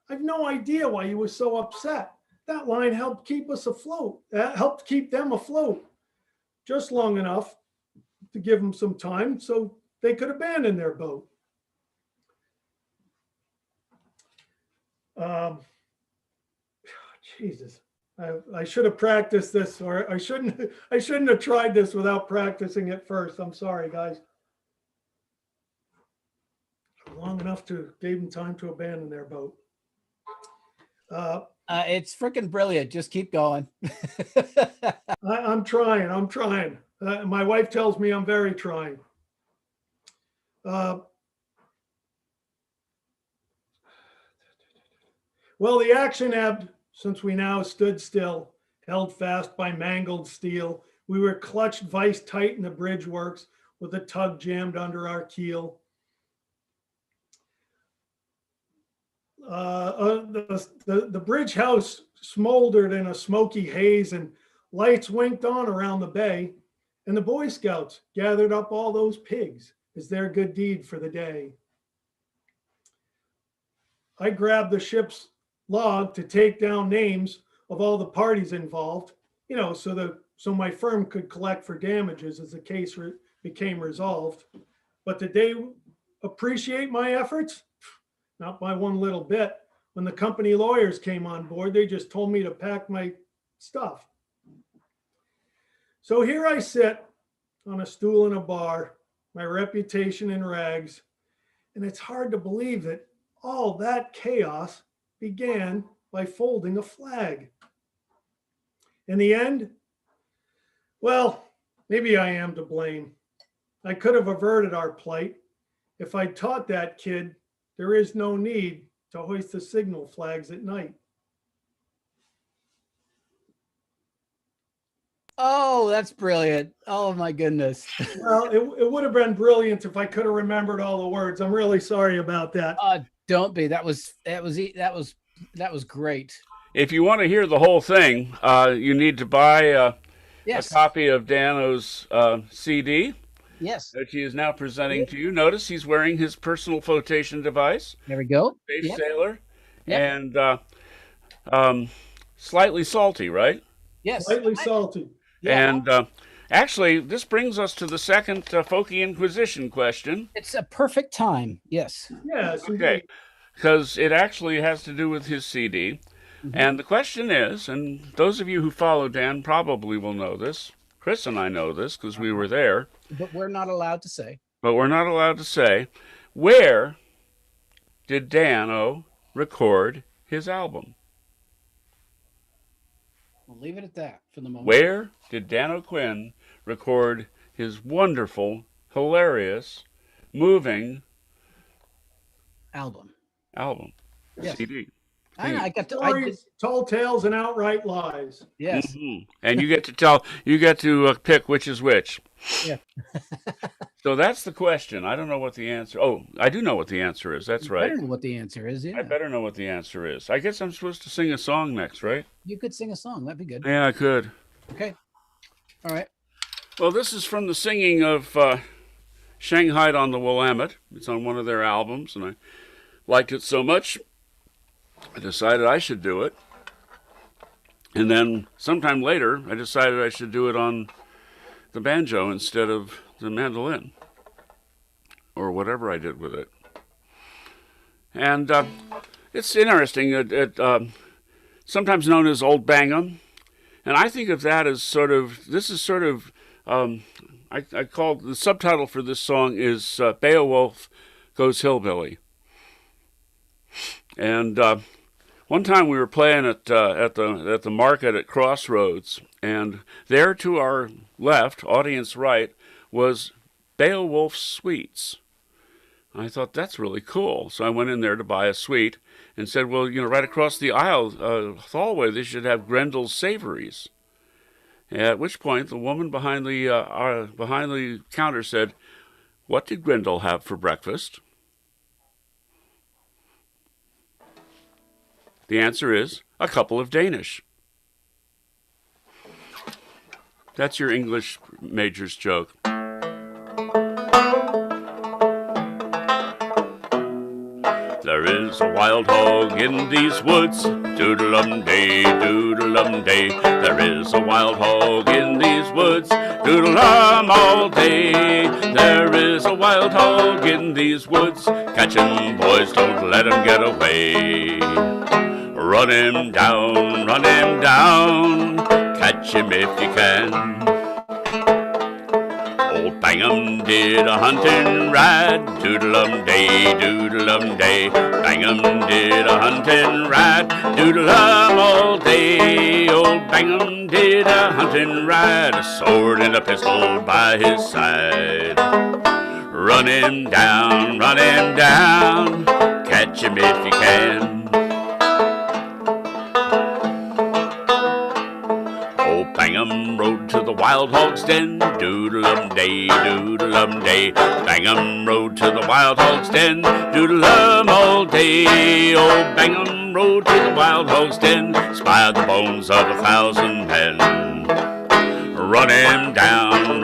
S5: I've no idea why he was so upset. That line helped keep us afloat. That helped keep them afloat just long enough to give them some time so they could abandon their boat. Jesus, I should have practiced this, or I shouldn't have tried this without practicing it first. I'm sorry, guys. Long enough to give them time to abandon their boat.
S4: It's freaking brilliant. Just keep going.
S5: I'm trying. My wife tells me I'm very trying. Well, the action ebbed since we now stood still, held fast by mangled steel. We were clutched vice tight in the bridge works with a tug jammed under our keel. The bridge house smoldered in a smoky haze and lights winked on around the bay, and the Boy Scouts gathered up all those pigs as their good deed for the day. I grabbed the ship's log to take down names of all the parties involved, so my firm could collect for damages as the case became resolved. But did they appreciate my efforts? Not by one little bit. When the company lawyers came on board, they just told me to pack my stuff. So here I sit on a stool in a bar, my reputation in rags, and it's hard to believe that all that chaos began by folding a flag. In the end, well, maybe I am to blame. I could have averted our plight if I'd taught that kid there is no need to hoist the signal flags at night.
S4: Oh, that's brilliant. Oh my goodness.
S5: Well, it would have been brilliant if I could have remembered all the words. I'm really sorry about that.
S4: Don't be. That was great.
S3: If you want to hear the whole thing, you need to buy a copy of Dano's CD.
S4: Yes.
S3: That he is now presenting to you. Notice he's wearing his personal flotation device.
S4: There we go.
S3: Space Sailor. Yep. And slightly salty, right?
S5: Yes. Slightly salty.
S3: Yeah. And actually, this brings us to the second Folky Inquisition question.
S4: It's a perfect time. Yes.
S5: Yes.
S3: Okay. Because it actually has to do with his CD. Mm-hmm. And the question is, and those of you who follow Dan probably will know this. Chris and I know this because we were there.
S4: But we're not allowed to say.
S3: Where did Dano record his album?
S4: We'll leave it at that for the moment.
S3: Where did Dan O'Quinn record his wonderful, hilarious, moving
S4: album?
S3: Yes. CD.
S5: I got stories, tall tales, and outright lies.
S4: Yes.
S3: Mm-hmm. And you get to pick which is which.
S4: Yeah.
S3: So that's the question. I don't know what the answer. Oh, I do know what the answer is. That's right.
S4: I better know what the answer is. Yeah.
S3: I better know what the answer is. I guess I'm supposed to sing a song next, right?
S4: You could sing a song. That'd be good.
S3: Yeah, I could.
S4: Okay. All right.
S3: Well, this is from the singing of Shanghaied on the Willamette. It's on one of their albums, and I liked it so much, I decided I should do it. And then sometime later, I decided I should do it on the banjo instead of the mandolin, or whatever I did with it. And it's interesting. Sometimes known as Old Bangham, and I think of that as I call the subtitle for this song is Beowulf Goes Hillbilly. And one time we were playing at the market at Crossroads, and there to our left, audience right, was Beowulf's Sweets. I thought, that's really cool. So I went in there to buy a sweet and said, well, right across the aisle, hallway, they should have Grendel's Savories. At which point, the woman behind the counter said, what did Grendel have for breakfast? The answer is a couple of Danish. That's your English major's joke. There is a wild hog in these woods, doodle-um-day, doodle-um-day. There is a wild hog in these woods, doodle-um all day. There is a wild hog in these woods, catch him, boys, don't let him get away. Run him down, catch him if you can. Old Bangham did a hunting ride, doodle-um-day, doodle-um-day. Bangham did a hunting ride, doodle-um all day. Old Bangham did a hunting ride, a sword and a pistol by his side. Run him down, catch him if you can. Bangham rode to the wild hog's den, doodle-um-day, doodle-um-day. Bangham rode to the wild hog's den, doodle-um all day. Old Bangham rode to the wild hog's den, spied the bones of 1,000 men. Run him down,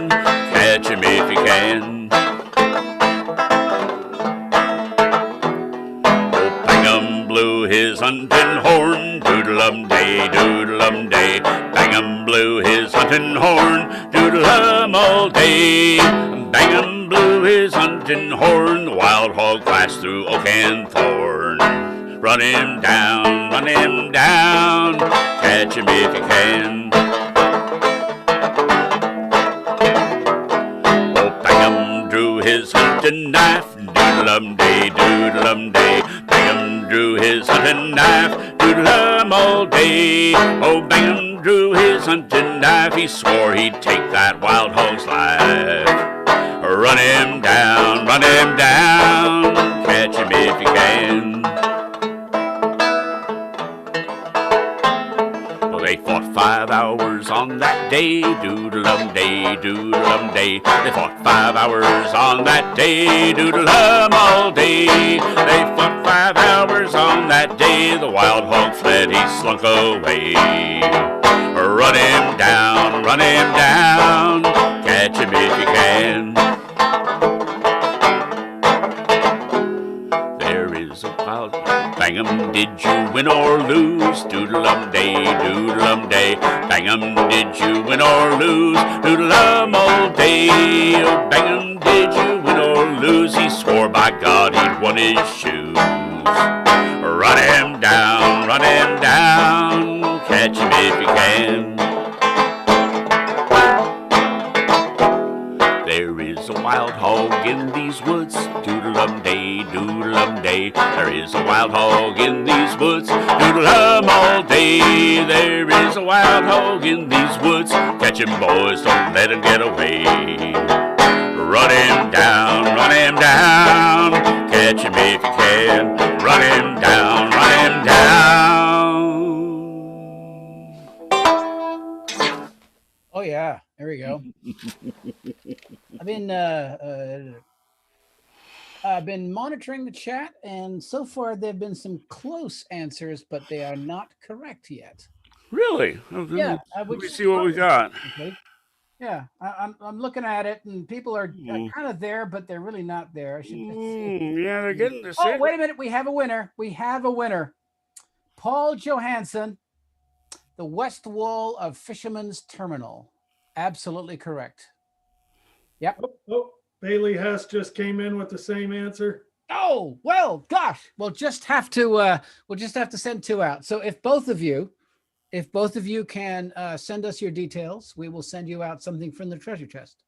S3: catch him if you can. Old Bangham blew his hunting horn, doodle-um-day, doodle-um-day. Bangham blew his hunting horn, doodle-um all day. Bangham blew his hunting horn, the wild hog flashed through oak and thorn. Run him down, catch him if you can. Old Bangham drew his hunting knife, doodle-um-day, doodle-um-day. Bangham drew his hunting knife, doodle-um all day. Oh, Bangham drew his hunting knife, he swore he'd take that wild hog's life. Run him down, catch him if you can. Well, they fought 5 hours on that day, doodle-um-day, doodle-um-day. They fought 5 hours on that day, doodle-um all day. They fought 5 hours on that day, the wild hog fled, he slunk away. Run him down, catch him if you can. There is a wild Bangham, did you win or lose? Doodle-um-day, doodle-um-day. Bangham, did you win or lose? Doodle-um all day. Oh, Bangham, did you win or lose? He swore by God he'd won his shoes. Run him down, catch him if you can. There is a wild hog in these woods, doodle-um-day, doodle-um-day. There is a wild hog in these woods, doodle-um all day. There is a wild hog in these woods, catch him, boys, don't let him get away. Run him down, catch him if you can. Run him down,
S4: Oh yeah, there we go. I've been monitoring the chat, and so far there have been some close answers, but they are not correct yet.
S3: Really?
S4: Yeah.
S3: Let me see what we got.
S4: Okay. Yeah, I'm looking at it, and people are
S3: Mm.
S4: kind of there, but they're really not there. I should just see.
S3: Yeah, they're getting the
S4: Oh,
S3: city.
S4: wait a minute. We have a winner. We have a winner. Paul Johansson, the West Wall of Fisherman's Terminal. Absolutely correct. Yep.
S5: Oh, Bailey Hess just came in with the same answer.
S4: Oh, well, gosh. We'll just have to send two out. So if both of you can send us your details, we will send you out something from the treasure chest.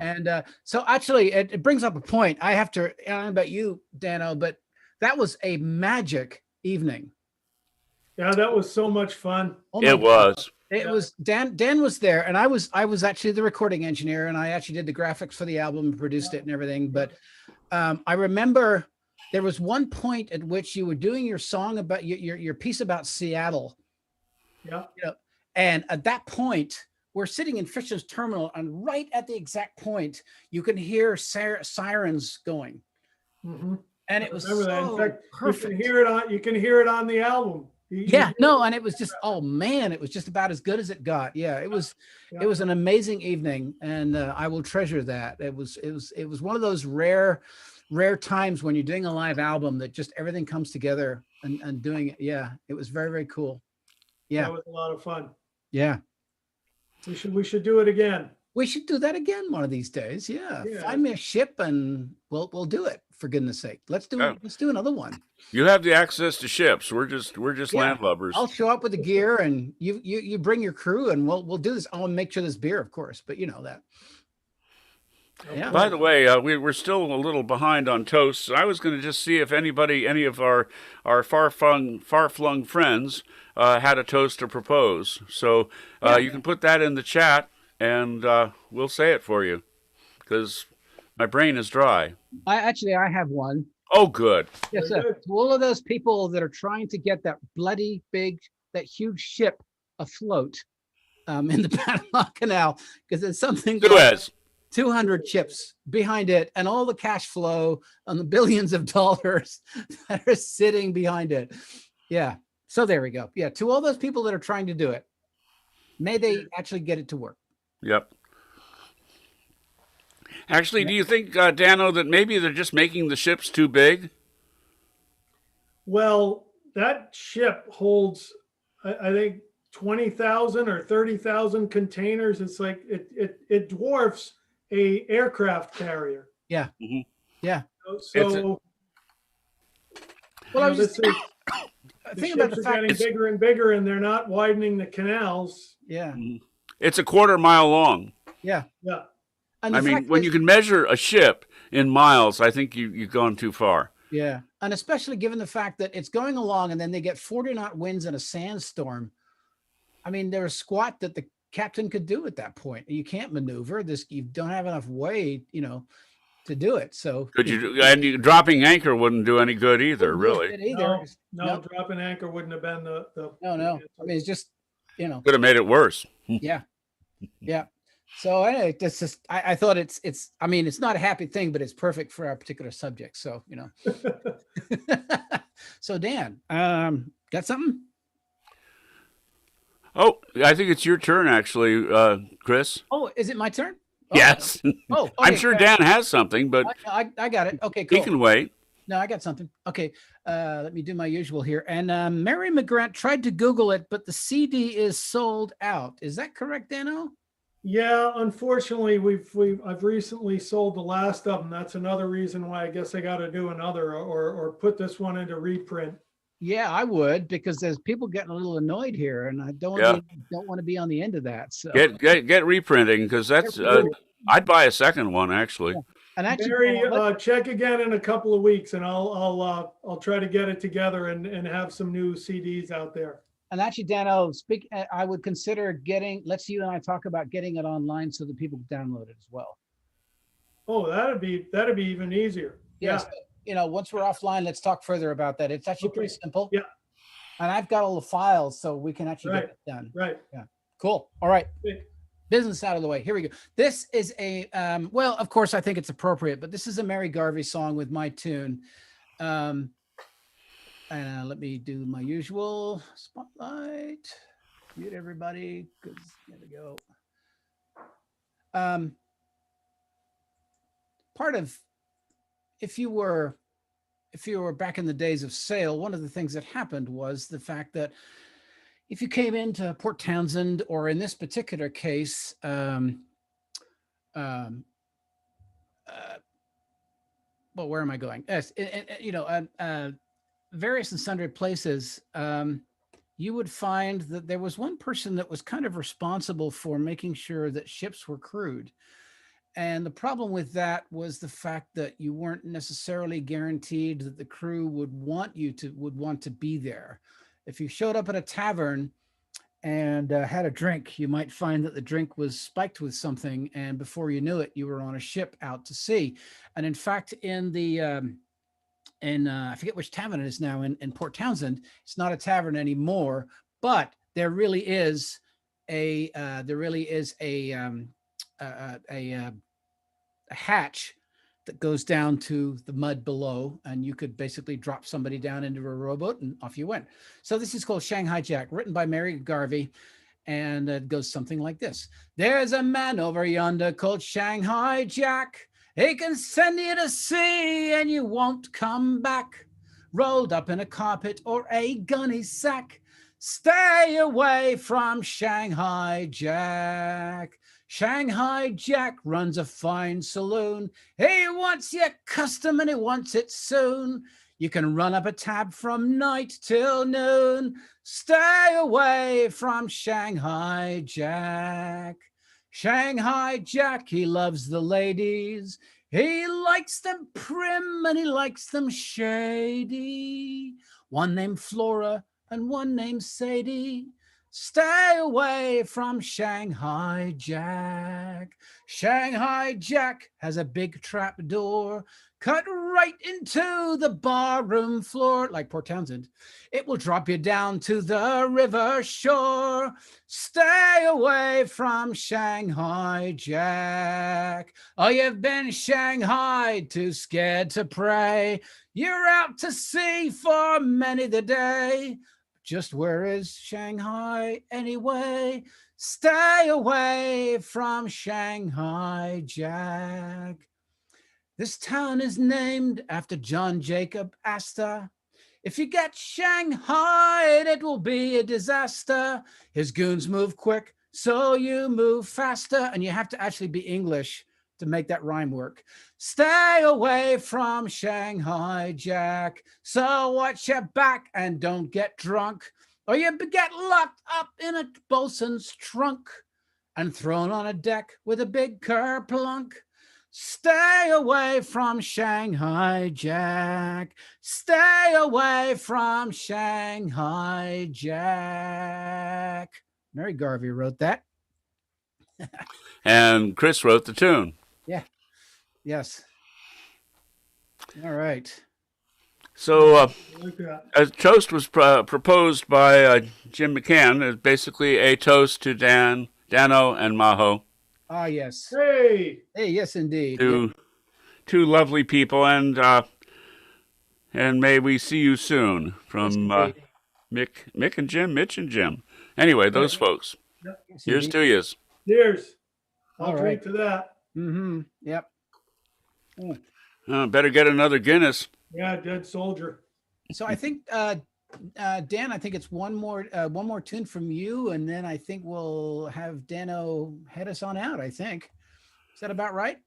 S4: And so actually it brings up a point. I have to, I don't know about you, Dano, but that was a magic evening.
S5: Yeah, that was so much fun.
S4: Oh my
S3: It
S4: God.
S3: was.
S4: It was Dan was there, and I was actually the recording engineer, and I actually did the graphics for the album and produced it and everything. But I remember there was one point at which you were doing your song about your piece about Seattle.
S5: Yeah.
S4: You know, and at that point, we're sitting in Fisher's Terminal, and right at the exact point, you can hear sirens going,
S5: Mm-hmm.
S4: and it was
S5: Remember that. In
S4: so
S5: fact,
S4: perfect.
S5: you can hear it on the album.
S4: Yeah, no, and it was just, oh man, it was just about as good as it got. Yeah, it was an amazing evening, and I will treasure that. It was one of those rare times when you're doing a live album that just everything comes together and doing it. Yeah, it was very, very cool. Yeah,
S5: That was a lot of fun.
S4: yeah.
S5: We should do it again.
S4: We should do that again one of these days. Yeah,
S5: Yeah.
S4: find me a ship and we'll do it, for goodness sake. Let's do
S3: Yeah.
S4: let's do another one.
S3: You have the access to ships. We're just
S4: Yeah.
S3: landlubbers.
S4: I'll show up with the gear, and you bring your crew, and we'll do this. I'll make sure there's beer, of course, but you know that. Yeah.
S3: By the way, we're still a little behind on toasts. I was going to just see if any of our far-flung friends had a toast to propose. So you can put that in the chat, and we'll say it for you, because my brain is dry.
S4: I have one.
S3: Oh, good.
S4: Yes,
S5: Very
S4: sir.
S5: good.
S4: To all of those people that are trying to get that that huge ship afloat in the Panama Canal, because there's something like
S3: Suez.
S4: 200 chips behind it, and all the cash flow on the billions of dollars that are sitting behind it. Yeah. So there we go. Yeah. To all those people that are trying to do it, may they actually get it to work.
S3: Yep. Actually, do you think, Dano, that maybe they're just making the ships too big?
S5: Well, that ship holds, I think, 20,000 or 30,000 containers. It's like it dwarfs a aircraft carrier.
S4: Yeah.
S3: Mhm.
S4: Yeah.
S5: So
S4: Well, I was just
S5: the
S4: thinking about
S5: ships
S4: the
S5: are
S4: fact.
S5: getting bigger and bigger, and they're not widening the canals.
S4: Yeah.
S3: It's a quarter mile long.
S4: Yeah.
S5: Yeah.
S4: And the
S3: I mean,
S4: fact
S3: when
S4: is-
S3: you can measure a ship in miles, I think you've gone too far.
S4: Yeah. And especially given the fact that it's going along and then they get 40 knot winds and a sandstorm. I mean, there's squat that the captain could do at that point. You can't maneuver this. You don't have enough weight, to do it. So
S3: Dropping anchor wouldn't do any good either,
S4: wouldn't
S3: really.
S4: fit either.
S5: No, dropping anchor wouldn't have been the
S4: No. I mean, it's just,
S3: Could have made it worse.
S4: yeah. Yeah. So anyway, this is, I thought I mean, it's not a happy thing, but it's perfect for our particular subject. So, so Dan, got something?
S3: Oh, I think it's your turn, actually, Chris.
S4: Oh, is it my turn? Oh,
S3: Yes.
S4: Oh, okay.
S3: I'm sure Dan has something, but
S4: I got it. Okay,
S3: he
S4: cool.
S3: can wait.
S4: No, I got something. Okay, let me do my usual here. And Mary McGrath tried to Google it, but the CD is sold out. Is that correct, Dano?
S5: Yeah, unfortunately, I've recently sold the last of them. That's another reason why I guess I got to do another or put this one into reprint.
S4: Yeah, I would, because there's people getting a little annoyed here, and I don't want to be on the end of that. So
S3: Get reprinting, because that's I'd buy a second one, actually.
S4: Yeah. And actually,
S5: Mary, check again in a couple of weeks, and I'll try to get it together and have some new CDs out there.
S4: and actually, Dano, I would consider let's you and I talk about getting it online so that people can download it as well.
S5: Oh, that'd be even easier.
S4: Yes. Once we're offline, let's talk further about that. It's actually pretty simple.
S5: Yeah.
S4: And I've got all the files, so we can actually get it done.
S5: Right.
S4: Cool. All right.
S5: Okay.
S4: Business out of the way. Here we go. This is a, well, of course, I think it's appropriate, but this is a Mary Garvey song with my tune. And let me do my usual spotlight. Mute everybody, because there we go. um, part of if you were back in the days of sail, one of the things that happened was the fact that if you came into Port Townsend, or in this particular case, um, uh, well, where am I going? Yes, various and sundry places, you would find that there was one person that was kind of responsible for making sure that ships were crewed. And the problem with that was the fact that you weren't necessarily guaranteed that the crew would want to be there. If you showed up at a tavern and had a drink, you might find that the drink was spiked with something, and before you knew it, you were on a ship out to sea. And in fact, in the I forget which tavern it is now in Port Townsend, it's not a tavern anymore, but there really is a hatch that goes down to the mud below, and you could basically drop somebody down into a rowboat and off you went. So this is called Shanghai Jack, written by Mary Garvey, and it goes something like this. There's a man over yonder called Shanghai Jack. He can send you to sea and you won't come back, rolled up in a carpet or a gunny sack. Stay away from Shanghai Jack. Shanghai Jack runs a fine saloon. He wants your custom and he wants it soon. You can run up a tab from night till noon. Stay away from Shanghai Jack. Shanghai Jack, he loves the ladies. He likes them prim and he likes them shady. One named Flora and one named Sadie. Stay away from Shanghai Jack. Shanghai Jack has a big trap door cut right into the barroom floor, like Port Townsend. It will drop you down to the river shore. Stay away from Shanghai Jack. Oh, you've been shanghaied, too scared to pray. You're out to sea for many the day. Just where is Shanghai anyway? Stay away from Shanghai Jack. This town is named after John Jacob Astor. If you get shanghaied, it will be a disaster. His goons move quick, so you move faster. And you have to actually be English to make that rhyme work. Stay away from Shanghai Jack. So watch your back and don't get drunk, or you get locked up in a bosun's trunk and thrown on a deck with a big kerplunk. Stay away from Shanghai Jack. Stay away from Shanghai Jack. Mary Garvey wrote that.
S3: And Chris wrote the tune.
S4: Yeah. Yes. All right.
S3: So
S5: Like that.
S3: a toast was proposed by Jim McCann. It's basically a toast to Dano and Maho.
S4: Ah, yes.
S5: Hey,
S4: Hey, yes, indeed.
S3: Two lovely people, and may we see you soon from
S4: Yes,
S3: Mick and Jim, Mitch and Jim. Anyway, those folks.
S4: Yes,
S3: Here's
S4: indeed.
S3: to yous.
S5: cheers. I'll
S4: All
S5: drink
S4: right.
S5: to that.
S4: Mm-hmm. Yep.
S3: Better get another Guinness.
S5: Yeah, dead soldier.
S4: So I think, Dan, I think it's one more tune from you, and then I think we'll have Dano head us on out. I think. Is that about right?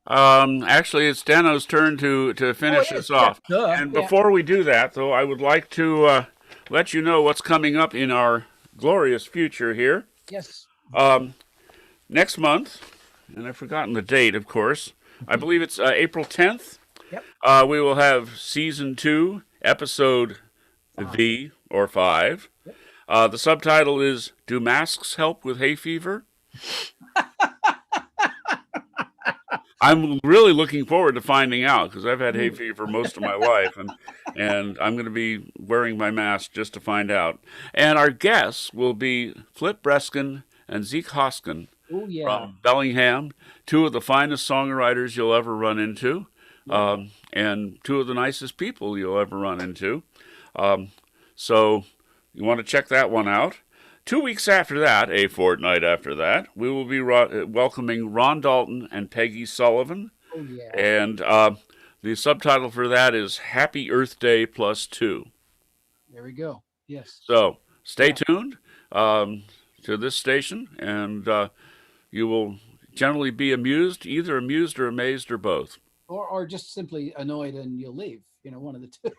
S3: Actually, it's Dano's turn to finish
S4: Oh, it
S3: us
S4: is.
S3: off.
S4: Yeah, duh.
S3: And
S4: Yeah.
S3: before we do that, though, I would like to let you know what's coming up in our glorious future here.
S4: Yes.
S3: Next month, and I've forgotten the date, of course. I believe it's April 10th.
S4: Yep.
S3: We will have season 2, episode V or 5.
S4: Yep.
S3: The subtitle is "Do Masks Help with Hay Fever?" I'm really looking forward to finding out, because I've had hay fever most of my life, and I'm going to be wearing my mask just to find out. And our guests will be Flip Breskin and Zeke Hoskin
S4: Oh yeah.
S3: from Bellingham, two of the finest songwriters you'll ever run into, and two of the nicest people you'll ever run into. So you want to check that one out. 2 weeks after that, a fortnight after that, we will be welcoming Ron Dalton and Peggy Sullivan.
S4: Oh, yeah.
S3: And the subtitle for that is Happy Earth Day +2.
S4: There we go. Yes.
S3: So stay tuned to this station, and you will generally be either amused or amazed or both.
S4: Or just simply annoyed and you'll leave. One of the two.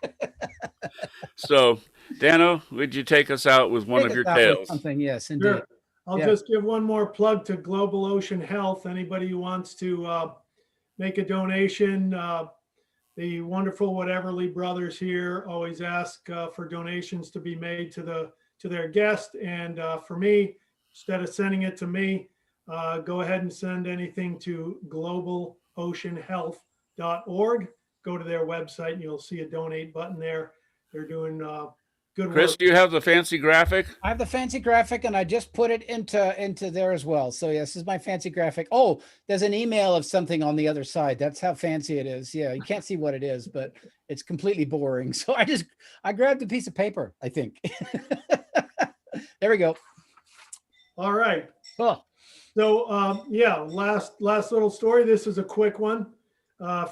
S3: So, Dano, would you take us out with one of your tales?
S4: Something, yes, indeed.
S5: Sure. I'll
S4: Yeah.
S5: just give one more plug to Global Ocean Health. Anybody who wants to make a donation, the wonderful Whateverly brothers here always ask for donations to be made to their guest. And for me, instead of sending it to me, go ahead and send anything to globaloceanhealth.org. Go to their website and you'll see a donate button there. They're doing good
S3: Chris,
S5: work.
S3: do you have the fancy graphic?
S4: I have the fancy graphic, and I just put it into there as well. So yes, this is my fancy graphic. Oh, there's an email of something on the other side. That's how fancy it is. Yeah, you can't see what it is, but it's completely boring. So I grabbed a piece of paper, I think. There we go.
S5: All right.
S4: Oh,
S5: So last little story. This is a quick one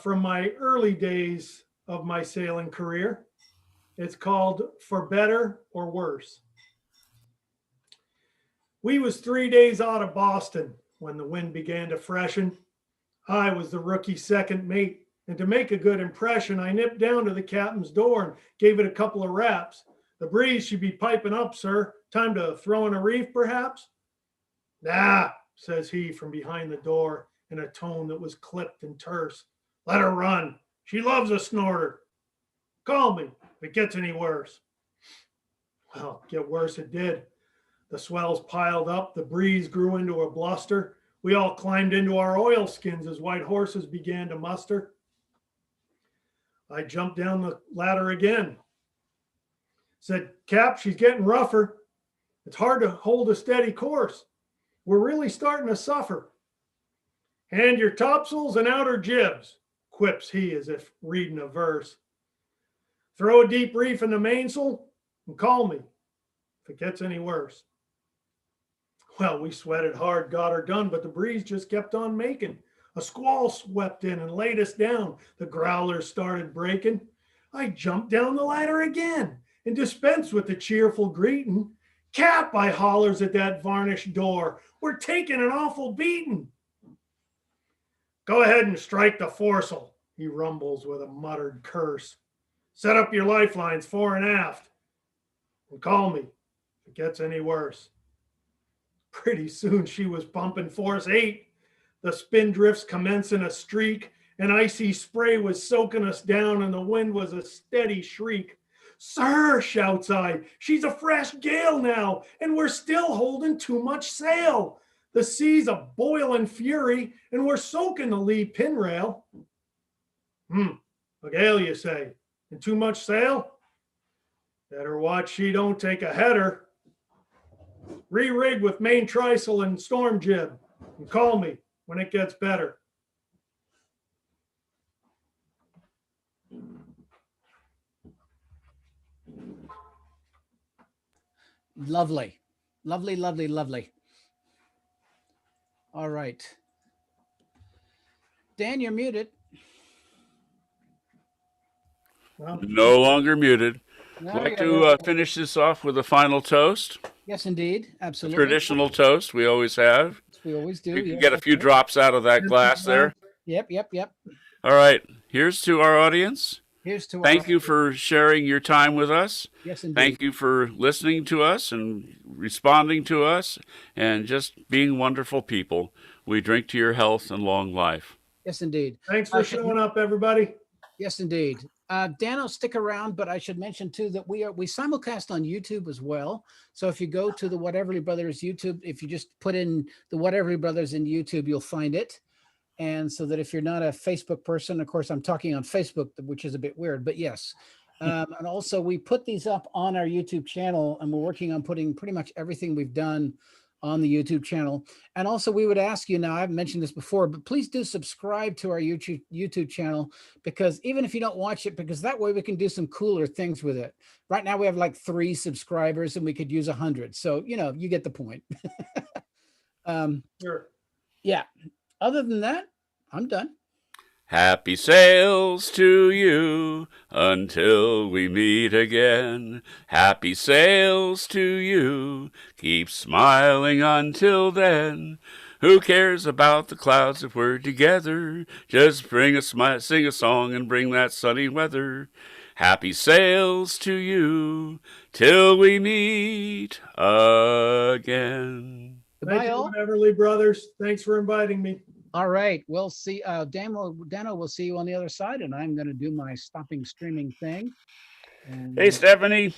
S5: from my early days of my sailing career. It's called For Better or Worse. We was 3 days out of Boston when the wind began to freshen. I was the rookie second mate, and to make a good impression, I nipped down to the captain's door and gave it a couple of raps. The breeze should be piping up, sir. Time to throw in a reef, perhaps? Nah, says he from behind the door in a tone that was clipped and terse. Let her run. She loves a snorter. Call me if it gets any worse. Well, get worse it did. The swells piled up. The breeze grew into a bluster. We all climbed into our oilskins as white horses began to muster. I jumped down the ladder again. Said, Cap, she's getting rougher. It's hard to hold a steady course. We're really starting to suffer. Hand your topsails and outer jibs, quips he as if reading a verse. Throw a deep reef in the mainsail and call me if it gets any worse. Well, we sweated hard, got her done, but the breeze just kept on making. A squall swept in and laid us down. The growlers started breaking. I jumped down the ladder again and dispensed with the cheerful greeting. Cap, I hollers at that varnished door. We're taking an awful beating. Go ahead and strike the foresail, he rumbles with a muttered curse. Set up your lifelines fore and aft and call me if it gets any worse. Pretty soon she was pumping force 8. The spindrifts commencing a streak. An icy spray was soaking us down and the wind was a steady shriek. Sir, shouts I, she's a fresh gale now, and we're still holding too much sail. The sea's a boiling fury, and we're soaking the lee pinrail. A gale, you say, and too much sail? Better watch she don't take a header. Re-rig with main trysail and storm jib, and call me when it gets better.
S4: lovely. Lovely, lovely, lovely. All right. Dan, you're muted.
S5: Well,
S3: No longer muted.
S4: No,
S3: I'd like
S4: yeah,
S3: to finish this off with a final toast.
S4: yes, indeed. Absolutely.
S3: Traditional toast we always have.
S4: We always do.
S3: You can
S4: yes,
S3: get a
S4: that's
S3: few
S4: right.
S3: drops out of that glass there.
S4: Yep, yep, yep.
S3: All right. Here's to our audience.
S4: Here's to
S3: Thank you for sharing your time with us.
S4: Yes, indeed.
S3: Thank you for listening to us and responding to us and just being wonderful people. We drink to your health and long life.
S4: Yes, indeed.
S5: thanks for showing up, everybody.
S4: Yes, indeed. Dan will stick around, but I should mention too that we simulcast on YouTube as well. So if you go to the Whateverly Brothers YouTube, if you just put in the Whateverly Brothers in YouTube, you'll find it. And so that if you're not a Facebook person, of course, I'm talking on Facebook, which is a bit weird, but yes. And also we put these up on our YouTube channel, and we're working on putting pretty much everything we've done on the YouTube channel. And also we would ask you, now I've mentioned this before, but please do subscribe to our YouTube channel, because even if you don't watch it, because that way we can do some cooler things with it. Right now we have like 3 subscribers and we could use 100. So, you get the point.
S5: Sure.
S4: Yeah. Other than that, I'm done.
S3: Happy sails to you until we meet again. Happy sails to you. Keep smiling until then. Who cares about the clouds if we're together? Just sing a song and bring that sunny weather. Happy sails to you till we meet again.
S5: Thank
S4: Goodbye,
S5: you,
S4: all.
S5: Everly Brothers. Thanks for inviting me.
S4: All right. We'll see. Dano will see you on the other side, and I'm going to do my stopping streaming thing. And
S3: Hey, Stephanie.